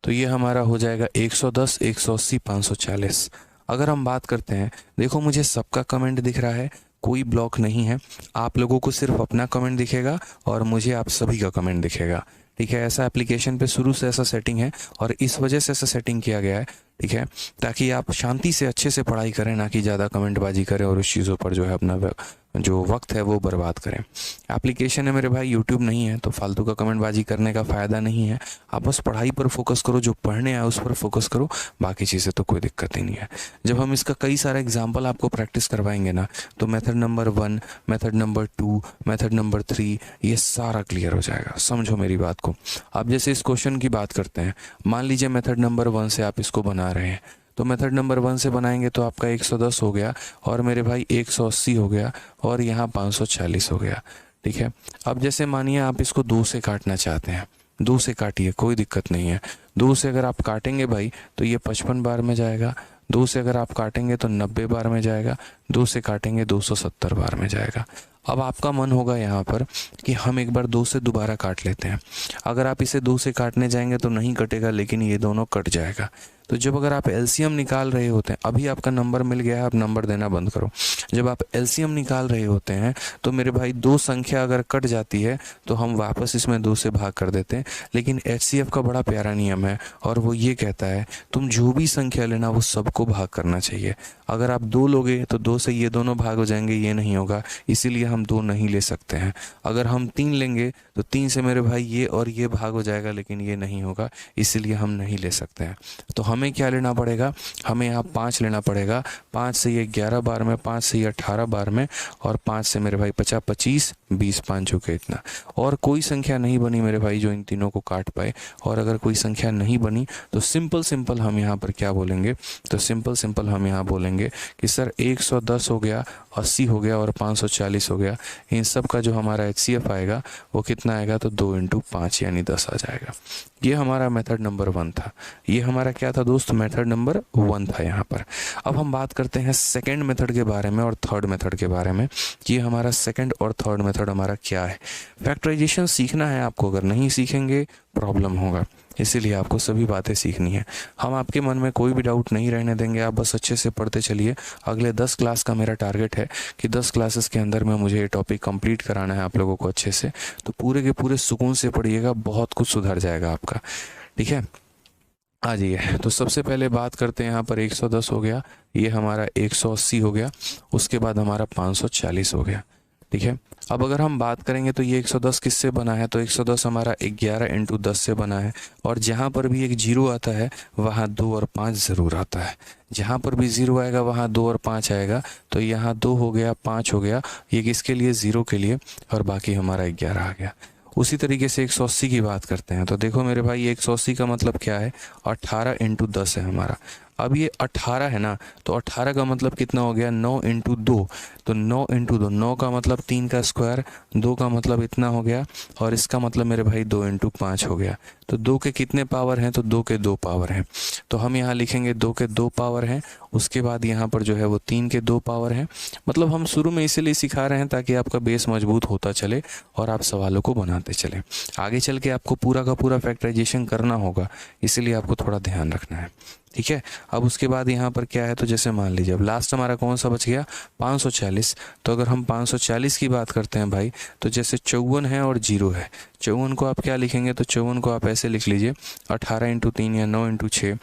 तो ये हमारा हो जाएगा 110, 180, 540। अगर हम बात करते हैं, देखो मुझे सबका कमेंट दिख रहा है, कोई ब्लॉक नहीं है। आप लोगों को सिर्फ अपना कमेंट दिखेगा और मुझे आप सभी का कमेंट दिखेगा। ठीक है, ऐसा एप्लीकेशन पे शुरू से ऐसा सेटिंग है, और इस वजह से ऐसा सेटिंग किया गया है, ठीक है, ताकि आप शांति से अच्छे से पढ़ाई करें, ना कि ज़्यादा कमेंटबाजी करें और उस चीज़ों पर जो है अपना जो वक्त है वो बर्बाद करें। एप्लीकेशन है मेरे भाई, यूट्यूब नहीं है, तो फालतू का कमेंटबाजी करने का फ़ायदा नहीं है। आप बस पढ़ाई पर फोकस करो, जो पढ़ने आए उस पर फोकस करो, बाकी चीज़ें तो कोई दिक्कत ही नहीं है। जब हम इसका कई सारे एग्जाम्पल आपको प्रैक्टिस करवाएंगे ना, तो method number 1, method number 2, method number 3, ये सारा क्लियर हो जाएगा। समझो मेरी बात को। अब जैसे इस क्वेश्चन की बात करते हैं, मान लीजिए मेथड नंबर 1 से आप इसको बना रहे हैं, तो मेथड नंबर 1 से बनाएंगे तो आपका 110 हो गया, और मेरे भाई 180 हो गया, और यहाँ 540 हो गया। ठीक है, अब जैसे मानिए आप इसको 2 से काटना चाहते हैं, 2 से काटिए, कोई दिक्कत नहीं है। 2 से अगर आप काटेंगे भाई तो ये 55 बार में जाएगा, 2 से अगर आप काटेंगे तो 90 बार में जाएगा, 2 से काटेंगे 270 बार में जाएगा। अब आपका मन होगा यहाँ पर कि हम एक बार 2 से दोबारा काट लेते हैं। अगर आप इसे 2 से काटने जाएंगे तो नहीं कटेगा, लेकिन ये दोनों कट जाएगा। तो जब अगर आप एलसीएम निकाल रहे होते हैं, अभी आपका नंबर मिल गया है, आप नंबर देना बंद करो। जब आप एलसीएम निकाल रहे होते हैं तो मेरे भाई 2 संख्या अगर कट जाती है तो हम वापस इसमें 2 से भाग कर देते हैं। लेकिन एचसीएफ का बड़ा प्यारा नियम है, और वो ये कहता है तुम जो भी संख्या लेना वो सबको भाग करना चाहिए। अगर आप 2 लोगे तो 2 से ये दोनों भाग हो जाएंगे, ये नहीं होगा, इसीलिए हम 2 नहीं ले सकते हैं। अगर हम 3 लेंगे तो 3 से मेरे भाई ये और ये भाग हो जाएगा, लेकिन ये नहीं होगा, इसीलिए हम नहीं ले सकते हैं। तो हमें क्या लेना पड़ेगा, हमें यहाँ 5 लेना पड़ेगा। 5 से ये 11 बार में, 5 से ये 18 बार में, और 5 से मेरे भाई 50, 25, 20, 5 हो गया इतना। और कोई संख्या नहीं बनी मेरे भाई जो इन तीनों को काट पाए। और अगर कोई संख्या नहीं बनी तो सिंपल हम यहाँ पर क्या बोलेंगे, तो सिंपल हम यहाँ बोलेंगे कि सर 110 हो गया, 80 हो गया और 540 हो गया। इन सब का जो हमारा एचसीएफ आएगा वो कितना आएगा, तो 2 × 5 यानी 10 आ जाएगा। ये हमारा मेथड नंबर 1 था। ये हमारा क्या था दोस्त, मेथड नंबर 1 था यहाँ पर। अब हम बात करते हैं सेकंड मेथड के बारे में और थर्ड मेथड के बारे में। ये हमारा सेकंड और थर्ड मेथड हमारा क्या है। फैक्टराइजेशन सीखना है आपको, अगर नहीं सीखेंगे प्रॉब्लम होगा, इसीलिए आपको सभी बातें सीखनी है। हम आपके मन में कोई भी डाउट नहीं रहने देंगे, आप बस अच्छे से पढ़ते चलिए। अगले 10 क्लास का मेरा टारगेट है कि 10 क्लासेस के अंदर में मुझे ये टॉपिक कंप्लीट कराना है आप लोगों को अच्छे से। तो पूरे के पूरे सुकून से पढ़िएगा, बहुत कुछ सुधर जाएगा आपका। ठीक है, आ जाइए, तो सबसे पहले बात करते हैं यहाँ पर 110 हो गया, ये हमारा 180 हो गया, उसके बाद हमारा 540 हो गया। ठीक है, अब अगर हम बात करेंगे तो ये 110 किससे बना है, तो 110 हमारा 11 इंटू 10 से बना है। और जहाँ पर भी एक जीरो आता है वहाँ 2 और 5 ज़रूर आता है। जहाँ पर भी ज़ीरो आएगा वहाँ 2 और 5 आएगा। तो यहाँ 2 हो गया, 5 हो गया, ये किसके लिए, ज़ीरो के लिए, और बाकी हमारा 11 आ गया। उसी तरीके से 180 की बात करते हैं, तो देखो मेरे भाई 180 का मतलब क्या है, 18 इंटू 10 है हमारा। अब ये 18 है ना, तो 18 का मतलब कितना हो गया, 9 इंटू 2। तो 9 इंटू 2, 9 का मतलब 3 का स्क्वायर, 2 का मतलब इतना हो गया, और इसका मतलब मेरे भाई 2 इंटू 5 हो गया। तो 2 के कितने पावर हैं, तो 2 के 2 पावर हैं। तो हम यहाँ लिखेंगे 2 के 2 पावर हैं, उसके बाद यहाँ पर जो है वो 3 के 2 पावर हैं। मतलब हम शुरू में इसीलिए सिखा रहे हैं ताकि आपका बेस मजबूत होता चले और आप सवालों को बनाते चलें। आगे चल के आपको पूरा का पूरा फैक्टराइजेशन करना होगा, इसीलिए आपको थोड़ा ध्यान रखना है। ठीक है, अब उसके बाद यहाँ पर क्या है, तो जैसे मान लीजिए अब लास्ट हमारा कौन सा बच गया, 540। तो अगर हम 540 की बात करते हैं भाई, तो जैसे 54 है और 0 है, 54 को आप क्या लिखेंगे, तो 54 को आप ऐसे लिख लीजिए 18 इंटू 3 या 9 इंटू 6,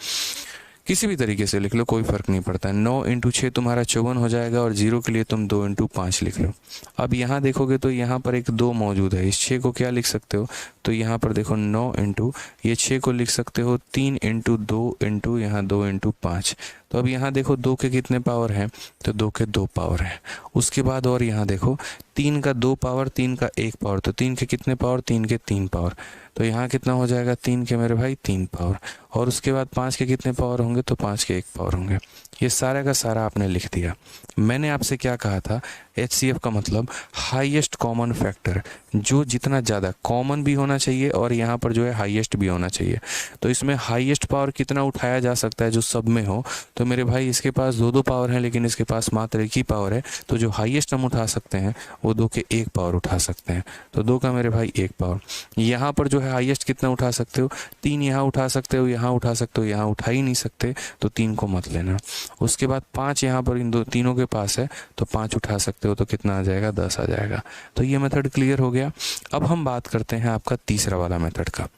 किसी भी तरीके से लिख लो, कोई फ़र्क नहीं पड़ता है। 9 इंटू 6 तुम्हारा 54 हो जाएगा, और 0 के लिए तुम 2 इंटू 5 लिख लो। अब यहाँ देखोगे तो यहाँ पर एक 2 मौजूद है, इस 6 को क्या लिख सकते हो, तो यहाँ पर देखो 9 इंटू, ये 6 को लिख सकते हो 3 इंटू 2 इंटू यहाँ 2 इंटू 5। तो अब यहाँ देखो 2 के कितने पावर हैं, तो 2 के 2 पावर हैं। उसके बाद और यहाँ देखो 3 का 2 पावर, 3 का 1 पावर, तो 3 के कितने पावर, 3 के 3 पावर। तो यहाँ कितना हो जाएगा, 3 के मेरे भाई 3 पावर। और उसके बाद 5 के कितने पावर होंगे, तो 5 के 1 पावर होंगे। ये सारा का सारा आपने लिख दिया। मैंने आपसे क्या कहा था, HCF का मतलब हाईएस्ट कॉमन फैक्टर, जो जितना ज़्यादा कॉमन भी होना चाहिए और यहाँ पर जो है हाईएस्ट भी होना चाहिए। तो इसमें हाईएस्ट पावर कितना उठाया जा सकता है जो सब में हो, तो मेरे भाई इसके पास 2 पावर हैं, लेकिन इसके पास मात्र 1 ही पावर है। तो जो हाईएस्ट हम उठा सकते हैं वो 2 के 1 पावर उठा सकते हैं। तो 2 का मेरे भाई 1 पावर। यहाँ पर जो है हाईएस्ट कितना उठा सकते हो, 3 यहाँ उठा सकते हो, यहाँ उठा सकते हो, यहाँ उठा ही नहीं सकते, तो 3 को मत लेना। उसके बाद 5 यहाँ पर इन तीनों के पास है, तो 5 उठा सकते हो, तो कितना आ जाएगा, 10 आ जाएगा। तो ये मेथड क्लियर हो गया। अब हम बात करते हैं आपका तीसरा वाला मेथड का।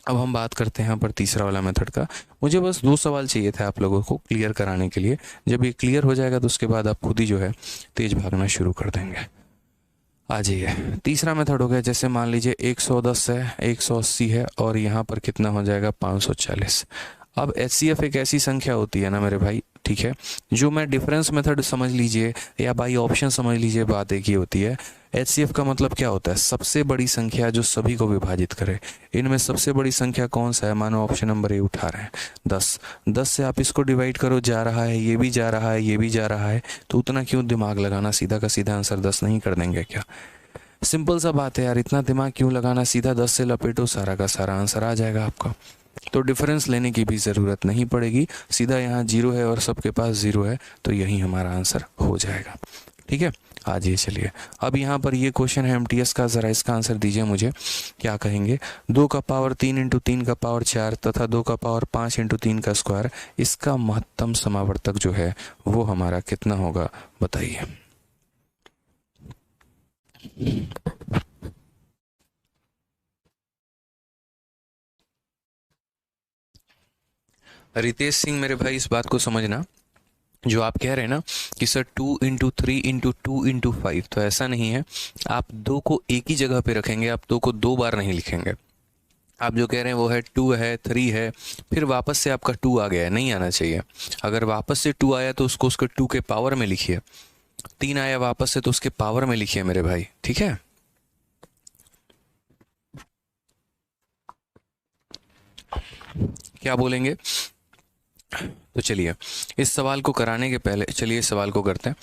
अब हम बात करते हैं यहाँ पर तीसरा वाला मेथड का। मुझे बस 2 सवाल चाहिए थे आप लोगों को क्लियर कराने के लिए। जब ये क्लियर हो जाएगा तो उसके बाद आप खुद ही जो है तेज भागना शुरू कर देंगे। आ जाइए, तीसरा मेथड हो गया, जैसे मान लीजिए 110 है, 180 है, और यहाँ पर कितना हो जाएगा, 540। अब HCF एक ऐसी संख्या होती है ना मेरे भाई, ठीक है, जो मैं डिफरेंस मेथड समझ लीजिए या बाई ऑप्शन समझ लीजिए, बात एक ही होती है। HCF का मतलब क्या होता है, सबसे बड़ी संख्या जो सभी को विभाजित करे। इनमें सबसे बड़ी संख्या कौन सा है, मानो ऑप्शन नंबर ए उठा रहे हैं, 10। 10 से आप इसको डिवाइड करो, जा रहा है, ये भी जा रहा है, ये भी जा रहा है, तो उतना क्यों दिमाग लगाना, सीधा का सीधा आंसर 10 नहीं कर देंगे क्या। सिंपल सा बात है यार, इतना दिमाग क्यों लगाना, सीधा 10 से लपेटो, सारा का सारा आंसर आ जाएगा आपका। तो डिफरेंस लेने की भी ज़रूरत नहीं पड़ेगी, सीधा यहाँ 0 है और सबके पास 0 है, तो यही हमारा आंसर हो जाएगा। ठीक है, आज ये चलिए, अब यहाँ पर ये क्वेश्चन है MTS का, ज़रा इसका आंसर दीजिए मुझे। क्या कहेंगे, 2 का पावर 3 इंटू 3 का पावर 4 तथा 2 का पावर 5 इंटू 3 का स्क्वायर, इसका महत्तम समावर्तक जो है वो हमारा कितना होगा, बताइए। रितेश सिंह मेरे भाई, इस बात को समझना, जो आप कह रहे हैं ना कि सर 2 इंटू 3 इंटू 2 इंटू 5, तो ऐसा नहीं है। आप 2 को एक ही जगह पे रखेंगे, आप 2 को 2 बार नहीं लिखेंगे। आप जो कह रहे हैं वो है 2 है, 3 है, फिर वापस से आपका 2 आ गया है, नहीं आना चाहिए। अगर वापस से 2 आया तो उसको उसके 2 के पावर में लिखिए, 3 आया वापस से तो उसके पावर में लिखिए मेरे भाई, ठीक है। क्या बोलेंगे, तो चलिए इस सवाल को कराने के पहले चलिए इस सवाल को करते हैं।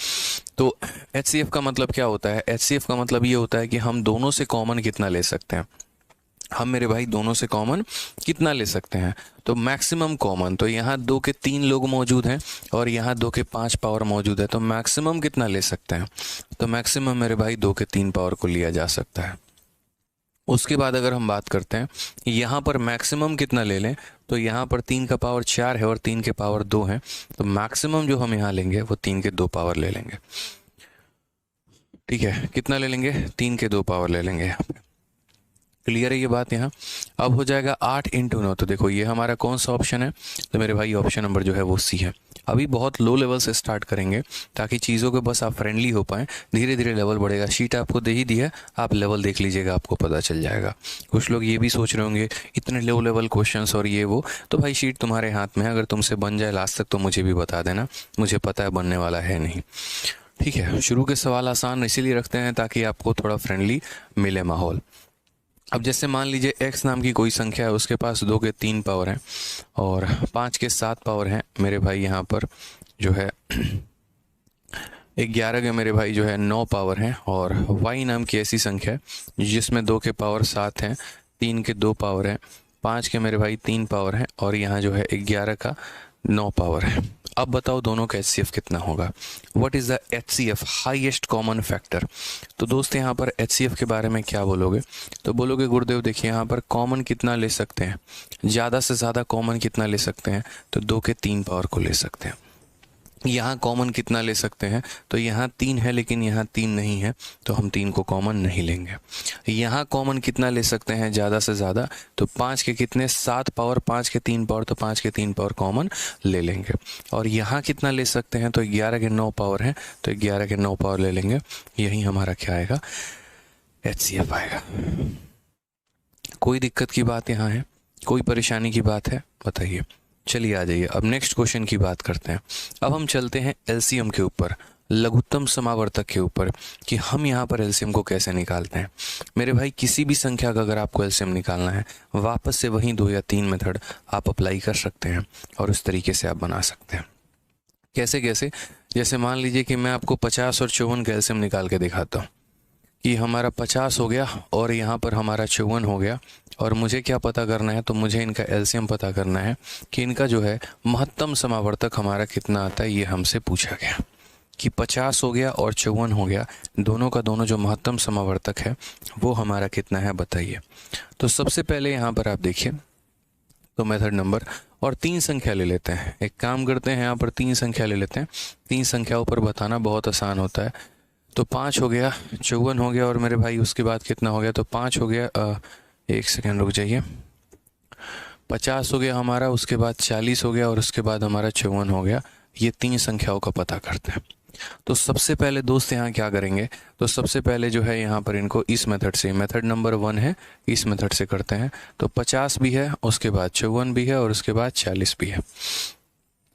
तो HCF का मतलब क्या होता है, HCF का मतलब ये होता है कि हम दोनों से कॉमन कितना ले सकते हैं। हम मेरे भाई दोनों से कॉमन कितना ले सकते हैं, तो मैक्सिमम कॉमन, तो यहाँ 2 के 3 लोग मौजूद हैं और यहाँ 2 के 5 पावर मौजूद है, तो मैक्सिमम कितना ले सकते हैं, तो मैक्सिमम मेरे भाई 2 के 3 पावर को लिया जा सकता है। उसके बाद अगर हम बात करते हैं यहाँ पर मैक्सिमम कितना ले लें, तो यहाँ पर 3 का पावर 4 है और 3 के पावर 2 है, तो मैक्सिमम जो हम यहाँ लेंगे वो 3 के 2 पावर ले लेंगे। ठीक है, कितना ले लेंगे, 3 के 2 पावर ले लेंगे यहाँ पे। क्लियर है ये बात यहाँ। अब हो जाएगा 8 × 9, तो देखो ये हमारा कौन सा ऑप्शन है, तो मेरे भाई ऑप्शन नंबर जो है वो सी है। अभी बहुत लो लेवल से स्टार्ट करेंगे ताकि चीज़ों के बस आप फ्रेंडली हो पाएँ, धीरे धीरे लेवल बढ़ेगा। शीट आपको दे ही दी है, आप लेवल देख लीजिएगा, आपको पता चल जाएगा। कुछ लोग ये भी सोच रहे होंगे इतने लो लेवल क्वेश्चंस और ये वो, तो भाई शीट तुम्हारे हाथ में है, अगर तुमसे बन जाए लास्ट तक तो मुझे भी बता देना, मुझे पता है बनने वाला है नहीं। ठीक है, शुरू के सवाल आसान इसीलिए रखते हैं ताकि आपको थोड़ा फ्रेंडली मिले माहौल। अब जैसे मान लीजिए x नाम की कोई संख्या है, उसके पास 2 के 3 पावर हैं और 5 के 7 पावर हैं मेरे भाई। यहाँ पर जो है 11 के मेरे भाई जो है 9 पावर हैं, और y नाम की ऐसी संख्या है जिसमें 2 के पावर 7 हैं, 3 के 2 पावर हैं, 5 के मेरे भाई 3 पावर हैं, और यहाँ जो है 11 का 9 पावर है। अब बताओ दोनों का HCF कितना होगा। What is the HCF, highest common factor. तो दोस्त यहाँ पर HCF के बारे में क्या बोलोगे, तो बोलोगे गुरुदेव देखिए यहाँ पर कॉमन कितना ले सकते हैं, ज़्यादा से ज़्यादा कॉमन कितना ले सकते हैं, तो 2 के 3 पावर को ले सकते हैं। यहाँ कॉमन कितना ले सकते हैं, तो यहाँ 3 है लेकिन यहाँ 3 नहीं है, तो हम 3 को कॉमन नहीं लेंगे। यहाँ कॉमन कितना ले सकते हैं ज़्यादा से ज़्यादा, तो 5 के कितने 7 पावर, 5 के 3 पावर, तो 5 के 3 पावर कॉमन ले लेंगे। और यहाँ कितना ले सकते हैं, तो 11 के 9 पावर हैं, तो 11 के 9 पावर ले लेंगे। यही हमारा क्या आएगा, HCF आएगा। कोई दिक्कत की बात यहाँ है, कोई परेशानी की बात है, बताइए। चलिए आ जाइए, अब नेक्स्ट क्वेश्चन की बात करते हैं। अब हम चलते हैं LCM के ऊपर, लघुत्तम समावर्तक के ऊपर, कि हम यहाँ पर LCM को कैसे निकालते हैं। मेरे भाई किसी भी संख्या का अगर आपको LCM निकालना है, वापस से वही 2 या 3 मेथड आप अप्लाई कर सकते हैं और उस तरीके से आप बना सकते हैं। कैसे कैसे, जैसे मान लीजिए कि मैं आपको 50 और 54 का LCM निकाल के दिखाता हूँ कि हमारा 50 हो गया और यहाँ पर हमारा 54 हो गया, और मुझे क्या पता करना है, तो मुझे इनका LCM पता करना है कि इनका जो है महत्तम समावर्तक हमारा कितना आता है। ये हमसे पूछा गया कि 50 हो गया और 54 हो गया, दोनों का दोनों जो महत्तम समावर्तक है वो हमारा कितना है, बताइए। तो सबसे पहले यहाँ पर आप देखिए, तो मेथड नंबर और 3 संख्या ले लेते हैं। एक काम करते हैं, यहाँ पर 3 संख्या ले लेते हैं। 3 संख्याओं पर बताना बहुत आसान होता है। तो 5 हो गया, 54 हो गया, और मेरे भाई उसके बाद कितना हो गया, तो 5 हो गया, एक सेकेंड रुक जाइए, 50 हो गया हमारा, उसके बाद 40 हो गया, और उसके बाद हमारा 54 हो गया। ये 3 संख्याओं का पता करते हैं। तो सबसे पहले दोस्त यहाँ क्या करेंगे, तो सबसे पहले जो है यहाँ पर इनको इस मेथड से, मेथड नंबर 1 है, इस मेथड से करते हैं। तो 50 भी है, उसके बाद 54 भी है, और उसके बाद 40 भी है।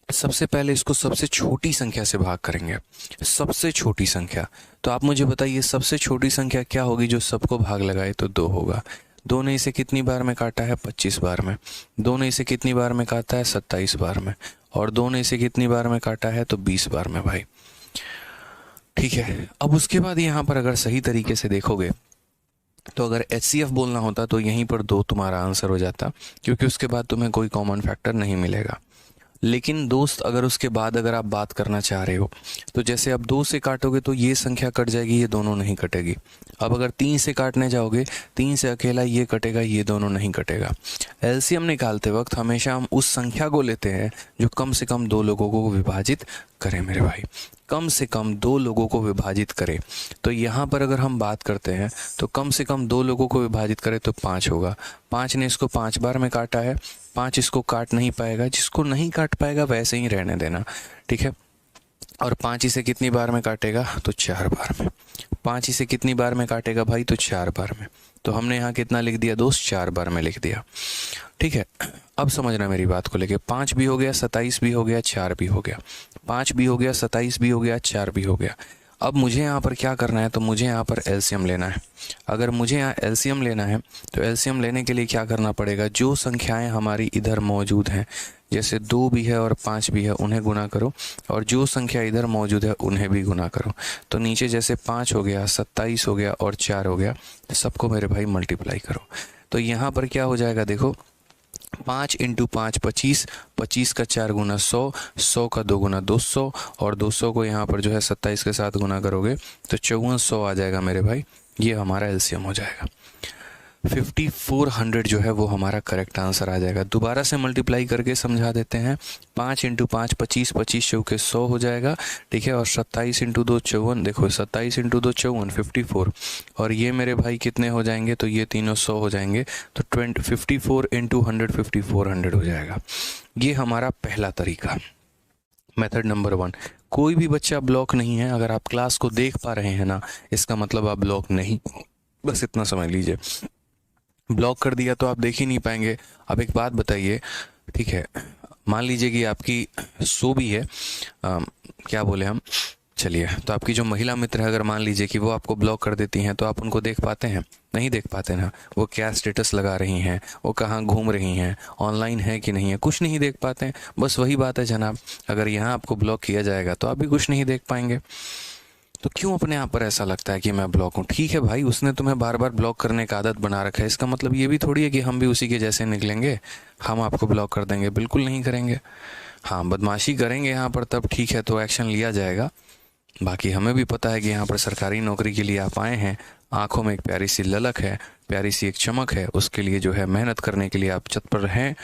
सबसे पहले इसको सबसे छोटी संख्या से भाग करेंगे, सबसे छोटी संख्या। तो आप मुझे बताइए सबसे छोटी संख्या क्या होगी जो सबको भाग लगाए, तो 2 होगा। 2 ने इसे कितनी बार में काटा है, 25 बार में। 2 ने इसे कितनी बार में काटा है, 27 बार में। और 2 ने इसे कितनी बार में काटा है, तो 20 बार में भाई। ठीक है, अब उसके बाद यहाँ पर अगर सही तरीके से देखोगे, तो अगर HCF बोलना होता तो यहीं पर 2 तुम्हारा आंसर हो जाता, क्योंकि उसके बाद तुम्हें कोई कॉमन फैक्टर नहीं मिलेगा। लेकिन दोस्त अगर उसके बाद अगर आप बात करना चाह रहे हो, तो जैसे अब 2 से काटोगे तो ये संख्या कट जाएगी, ये दोनों नहीं कटेगी। अब अगर 3 से काटने जाओगे, 3 से अकेला ये कटेगा, ये दोनों नहीं कटेगा। LCM निकालते वक्त हमेशा हम उस संख्या को लेते हैं जो कम से कम 2 लोगों को विभाजित करे मेरे भाई, कम से कम 2 लोगों को विभाजित करे। तो यहाँ पर अगर हम बात करते हैं तो कम से कम 2 लोगों को विभाजित करे तो 5 होगा। 5 ने इसको 5 बार में काटा है, 5 इसको काट नहीं पाएगा, जिसको नहीं काट पाएगा वैसे ही रहने देना, ठीक है। और 5 इसे कितनी बार में काटेगा, तो 4 बार में। 5 इसे कितनी बार में काटेगा भाई, तो 4 बार में। तो हमने यहाँ कितना लिख दिया दोस्त, 4 बार में लिख दिया, ठीक है। अब समझना मेरी बात को लेके, 5 भी हो गया, 27 भी हो गया, 4 भी हो गया। 5 भी हो गया, 27 भी हो गया, 4 भी हो गया। अब मुझे यहाँ पर क्या करना है, तो मुझे यहाँ पर LCM लेना है। अगर मुझे यहाँ LCM लेना है तो LCM लेने के लिए क्या करना पड़ेगा, जो संख्याएं हमारी इधर मौजूद हैं, जैसे 2 भी है और 5 भी है, उन्हें गुना करो, और जो संख्या इधर मौजूद है उन्हें भी गुना करो। तो नीचे जैसे 5 हो गया, 27 हो गया और 4 हो गया, सबको मेरे भाई मल्टीप्लाई करो। तो यहाँ पर क्या हो जाएगा, देखो 5 × 5 25, 25 का 4 गुना 100, 100 का 2 गुना 200, और 200 को यहाँ पर जो है 27 के साथ गुना करोगे तो 5400 आ जाएगा मेरे भाई। ये हमारा LCM हो जाएगा। 5400 जो है वो हमारा करेक्ट आंसर आ जाएगा। दोबारा से मल्टीप्लाई करके समझा देते हैं। 5 इंटू 5 25, 25 चौके 100 हो जाएगा, ठीक है। और 27 इंटू 2 54, देखो 27 इंटू 2 54, 54। और ये मेरे भाई कितने हो जाएंगे, तो ये तीनों 100 हो जाएंगे, तो 54 इंटू 100 5400 हो जाएगा। ये हमारा पहला तरीका, मेथड नंबर 1। कोई भी बच्चा ब्लॉक नहीं है, अगर आप क्लास को देख पा रहे हैं ना, इसका मतलब आप ब्लॉक नहीं, बस इतना समझ लीजिए। ब्लॉक कर दिया तो आप देख ही नहीं पाएंगे। अब एक बात बताइए, ठीक है, मान लीजिए कि आपकी सो भी है, क्या बोले हम, चलिए, तो आपकी जो महिला मित्र है, अगर मान लीजिए कि वो आपको ब्लॉक कर देती हैं, तो आप उनको देख पाते हैं? नहीं देख पाते ना। वो क्या स्टेटस लगा रही हैं, वो कहाँ घूम रही हैं, ऑनलाइन है कि नहीं है, कुछ नहीं देख पाते हैं। बस वही बात है जनाब, अगर यहाँ आपको ब्लॉक किया जाएगा तो आप भी कुछ नहीं देख पाएंगे। तो क्यों अपने आप पर ऐसा लगता है कि मैं ब्लॉक हूँ? ठीक है भाई, उसने तुम्हें बार बार ब्लॉक करने का आदत बना रखा है, इसका मतलब ये भी थोड़ी है कि हम भी उसी के जैसे निकलेंगे, हम आपको ब्लॉक कर देंगे। बिल्कुल नहीं करेंगे। हाँ, बदमाशी करेंगे यहाँ पर तब ठीक है, तो एक्शन लिया जाएगा। बाकी हमें भी पता है कि यहाँ पर सरकारी नौकरी के लिए आप आए हैं, आंखों में एक प्यारी सी ललक है, प्यारी सी एक चमक है, उसके लिए जो है मेहनत करने के लिए आप तत्पर हैं,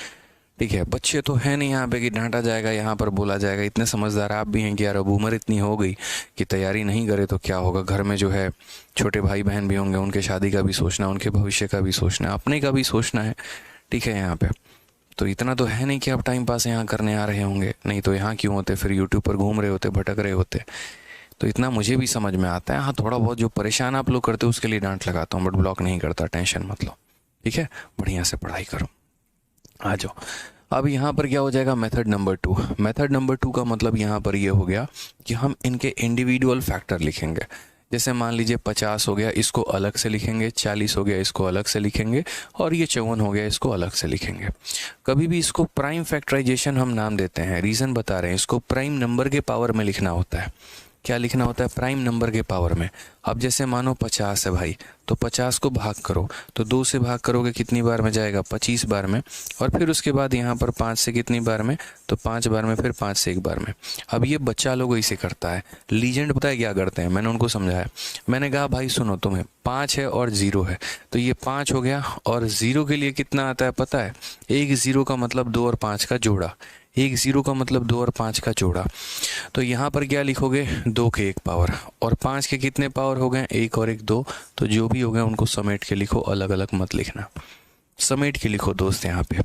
ठीक है। बच्चे तो है नहीं यहाँ पे कि डांटा जाएगा, यहाँ पर बोला जाएगा। इतने समझदार आप भी हैं कि यार अब उम्र इतनी हो गई कि तैयारी नहीं करे तो क्या होगा। घर में जो है छोटे भाई बहन भी होंगे, उनके शादी का भी सोचना, उनके भविष्य का भी सोचना, अपने का भी सोचना है, ठीक है। यहाँ पे तो इतना तो है नहीं कि आप टाइम पास यहाँ करने आ रहे होंगे, नहीं तो यहाँ क्यों होते, फिर यूट्यूब पर घूम रहे होते, भटक रहे होते। तो इतना मुझे भी समझ में आता है। हाँ, थोड़ा बहुत जो परेशान आप लोग करते हो उसके लिए डांट लगाता हूँ, बट ब्लॉक नहीं करता, टेंशन मत लो, ठीक है। बढ़िया से पढ़ाई करो, आ जाओ। अब यहाँ पर क्या हो जाएगा, मेथड नंबर 2। मेथड नंबर 2 का मतलब यहाँ पर ये हो गया कि हम इनके इंडिविजुअल फैक्टर लिखेंगे। जैसे मान लीजिए 50 हो गया, इसको अलग से लिखेंगे, 40 हो गया, इसको अलग से लिखेंगे, और ये 54 हो गया, इसको अलग से लिखेंगे। कभी भी इसको प्राइम फैक्टराइजेशन हम नाम देते हैं, रीज़न बता रहे हैं। इसको प्राइम नंबर के पावर में लिखना होता है। क्या लिखना होता है? प्राइम नंबर के पावर में। अब जैसे मानो 50 है भाई, तो 50 को भाग करो, तो 2 से भाग करोगे कितनी बार में जाएगा? 25 बार में। और फिर उसके बाद यहाँ पर 5 से कितनी बार में? तो 5 बार में, फिर 5 से 1 बार में। अब ये बच्चा लोग इसे करता है, लीजेंड पता है क्या करते हैं? मैंने उनको समझाया, मैंने कहा भाई सुनो, तुम्हें 5 है और 0 है, तो ये 5 हो गया, और 0 के लिए कितना आता है पता है? एक 0 का मतलब 2 और 5 का जोड़ा, एक 0 का मतलब 2 और 5 का जोड़ा। तो यहाँ पर क्या लिखोगे? 2 के 1 पावर, और 5 के कितने पावर हो गए? 1 और 1 2। तो जो भी हो गया उनको समेट के लिखो, अलग अलग मत लिखना, समेट के लिखो दोस्त। यहाँ पे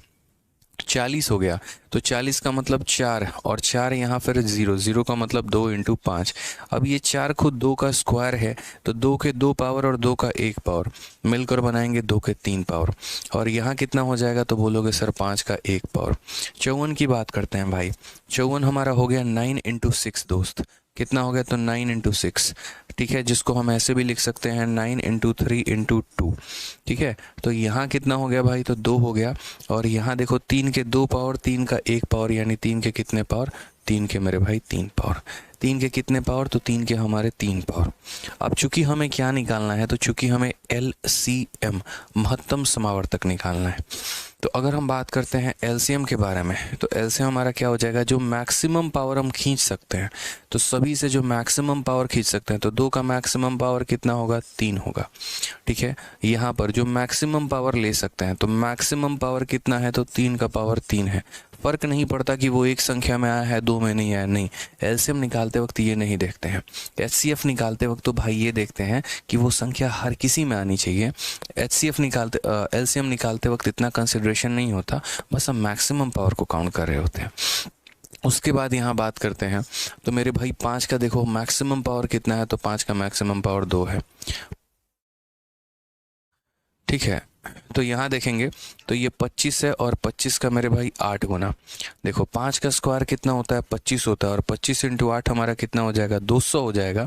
40 हो गया, तो 40 का मतलब 4, और 4 यहाँ फिर 0, 0 का मतलब 2 इंटू 5। अब ये 4 खुद 2 का स्क्वायर है, तो 2 के 2 पावर और 2 का 1 पावर मिलकर बनाएंगे 2 के 3 पावर। और यहाँ कितना हो जाएगा? तो बोलोगे सर 5 का 1 पावर। 54 की बात करते हैं भाई। 54 हमारा हो गया 9 इंटू 6 दोस्त। कितना हो गया? तो 9 इंटू 6, ठीक है, जिसको हम ऐसे भी लिख सकते हैं 9 इंटू 3 इंटू 2, ठीक है। तो यहाँ कितना हो गया भाई? तो 2 हो गया। और यहाँ देखो 3 के 2 पावर, 3 का 1 पावर, यानी 3 के कितने पावर? 3 के मेरे भाई 3 पावर। 3 के कितने पावर? तो 3 के हमारे 3 पावर। अब चूंकि हमें क्या निकालना है? तो चूंकि हमें LCM, महत्तम समावर्तक निकालना है। तो अगर हम बात करते हैं LCM के बारे में, तो LCM हमारा क्या हो जाएगा? जो मैक्सिमम पावर हम खींच सकते हैं, तो सभी से जो मैक्सिमम पावर खींच सकते हैं, तो 2 का मैक्सिमम पावर कितना होगा? 3 होगा, ठीक है। यहाँ पर जो मैक्सिमम पावर ले सकते हैं, तो मैक्सिमम पावर कितना है? तो 3 का पावर 3 है। फर्क नहीं पड़ता कि वो एक संख्या में आया है, 2 में नहीं आया, नहीं। LCM निकालते वक्त ये नहीं देखते हैं। HCF निकालते वक्त तो भाई ये देखते हैं कि वो संख्या हर किसी में आनी चाहिए। LCM निकालते वक्त इतना कंसिडरेशन नहीं होता, बस हम मैक्सिमम पावर को काउंट कर रहे होते हैं। उसके बाद यहाँ बात करते हैं, तो मेरे भाई 5 का देखो मैक्सिमम पावर कितना है? तो 5 का मैक्सिमम पावर 2 है, ठीक है। तो यहाँ देखेंगे तो ये 25 है, और 25 का मेरे भाई 8 गुना। देखो 5 का स्क्वायर कितना होता है? 25 होता है, और 25 इंटू 8 हमारा कितना हो जाएगा? 200 हो जाएगा।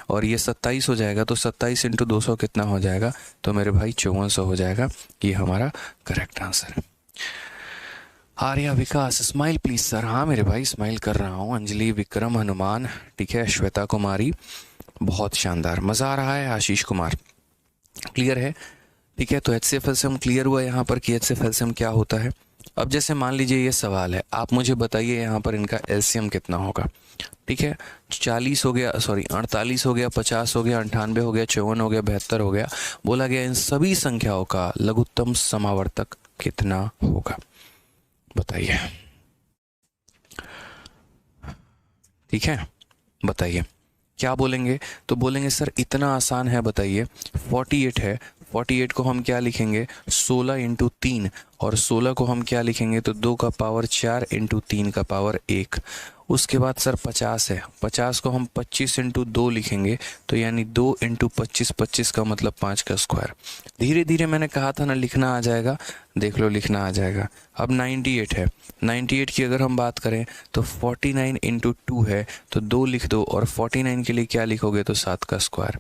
और ये 27 हो जाएगा, तो 27 इंटू 200 कितना हो जाएगा? तो मेरे भाई 5400 हो जाएगा। ये हमारा करेक्ट आंसर है। आर्या विकास, स्माइल प्लीज सर। हाँ मेरे भाई स्माइल कर रहा हूँ। अंजलि, विक्रम, हनुमान, ठीक है, श्वेता कुमारी, बहुत शानदार, मज़ा आ रहा है। आशीष कुमार, क्लियर है, ठीक है। तो HCF LCM क्लियर हुआ यहाँ पर कि HCF LCM क्या होता है। अब जैसे मान लीजिए ये सवाल है, आप मुझे बताइए यहाँ पर इनका एलसीएम कितना होगा। ठीक है, 40 हो गया, सॉरी 48 हो गया, 50 हो गया, 98 हो गया, 54 हो गया, 72 हो गया। बोला गया इन सभी संख्याओं का लघुत्तम समावर्तक कितना होगा, बताइए। ठीक है, बताइए क्या बोलेंगे। तो बोलेंगे सर इतना आसान है, बताइए 48 है, 48 को हम क्या लिखेंगे 16 इंटू 3, और 16 को हम क्या लिखेंगे तो 2 का पावर 4 इंटू 3 का पावर 1। उसके बाद सर 50 है, 50 को हम 25 इंटू 2 लिखेंगे, तो यानी 2 इंटू 25, 25 का मतलब 5 का स्क्वायर। धीरे धीरे मैंने कहा था ना लिखना आ जाएगा, देख लो लिखना आ जाएगा। अब 98 है, 98 की अगर हम बात करें तो 49 इंटू 2 है, तो 2 लिख दो, और 49 के लिए क्या लिखोगे तो 7 का स्क्वायर।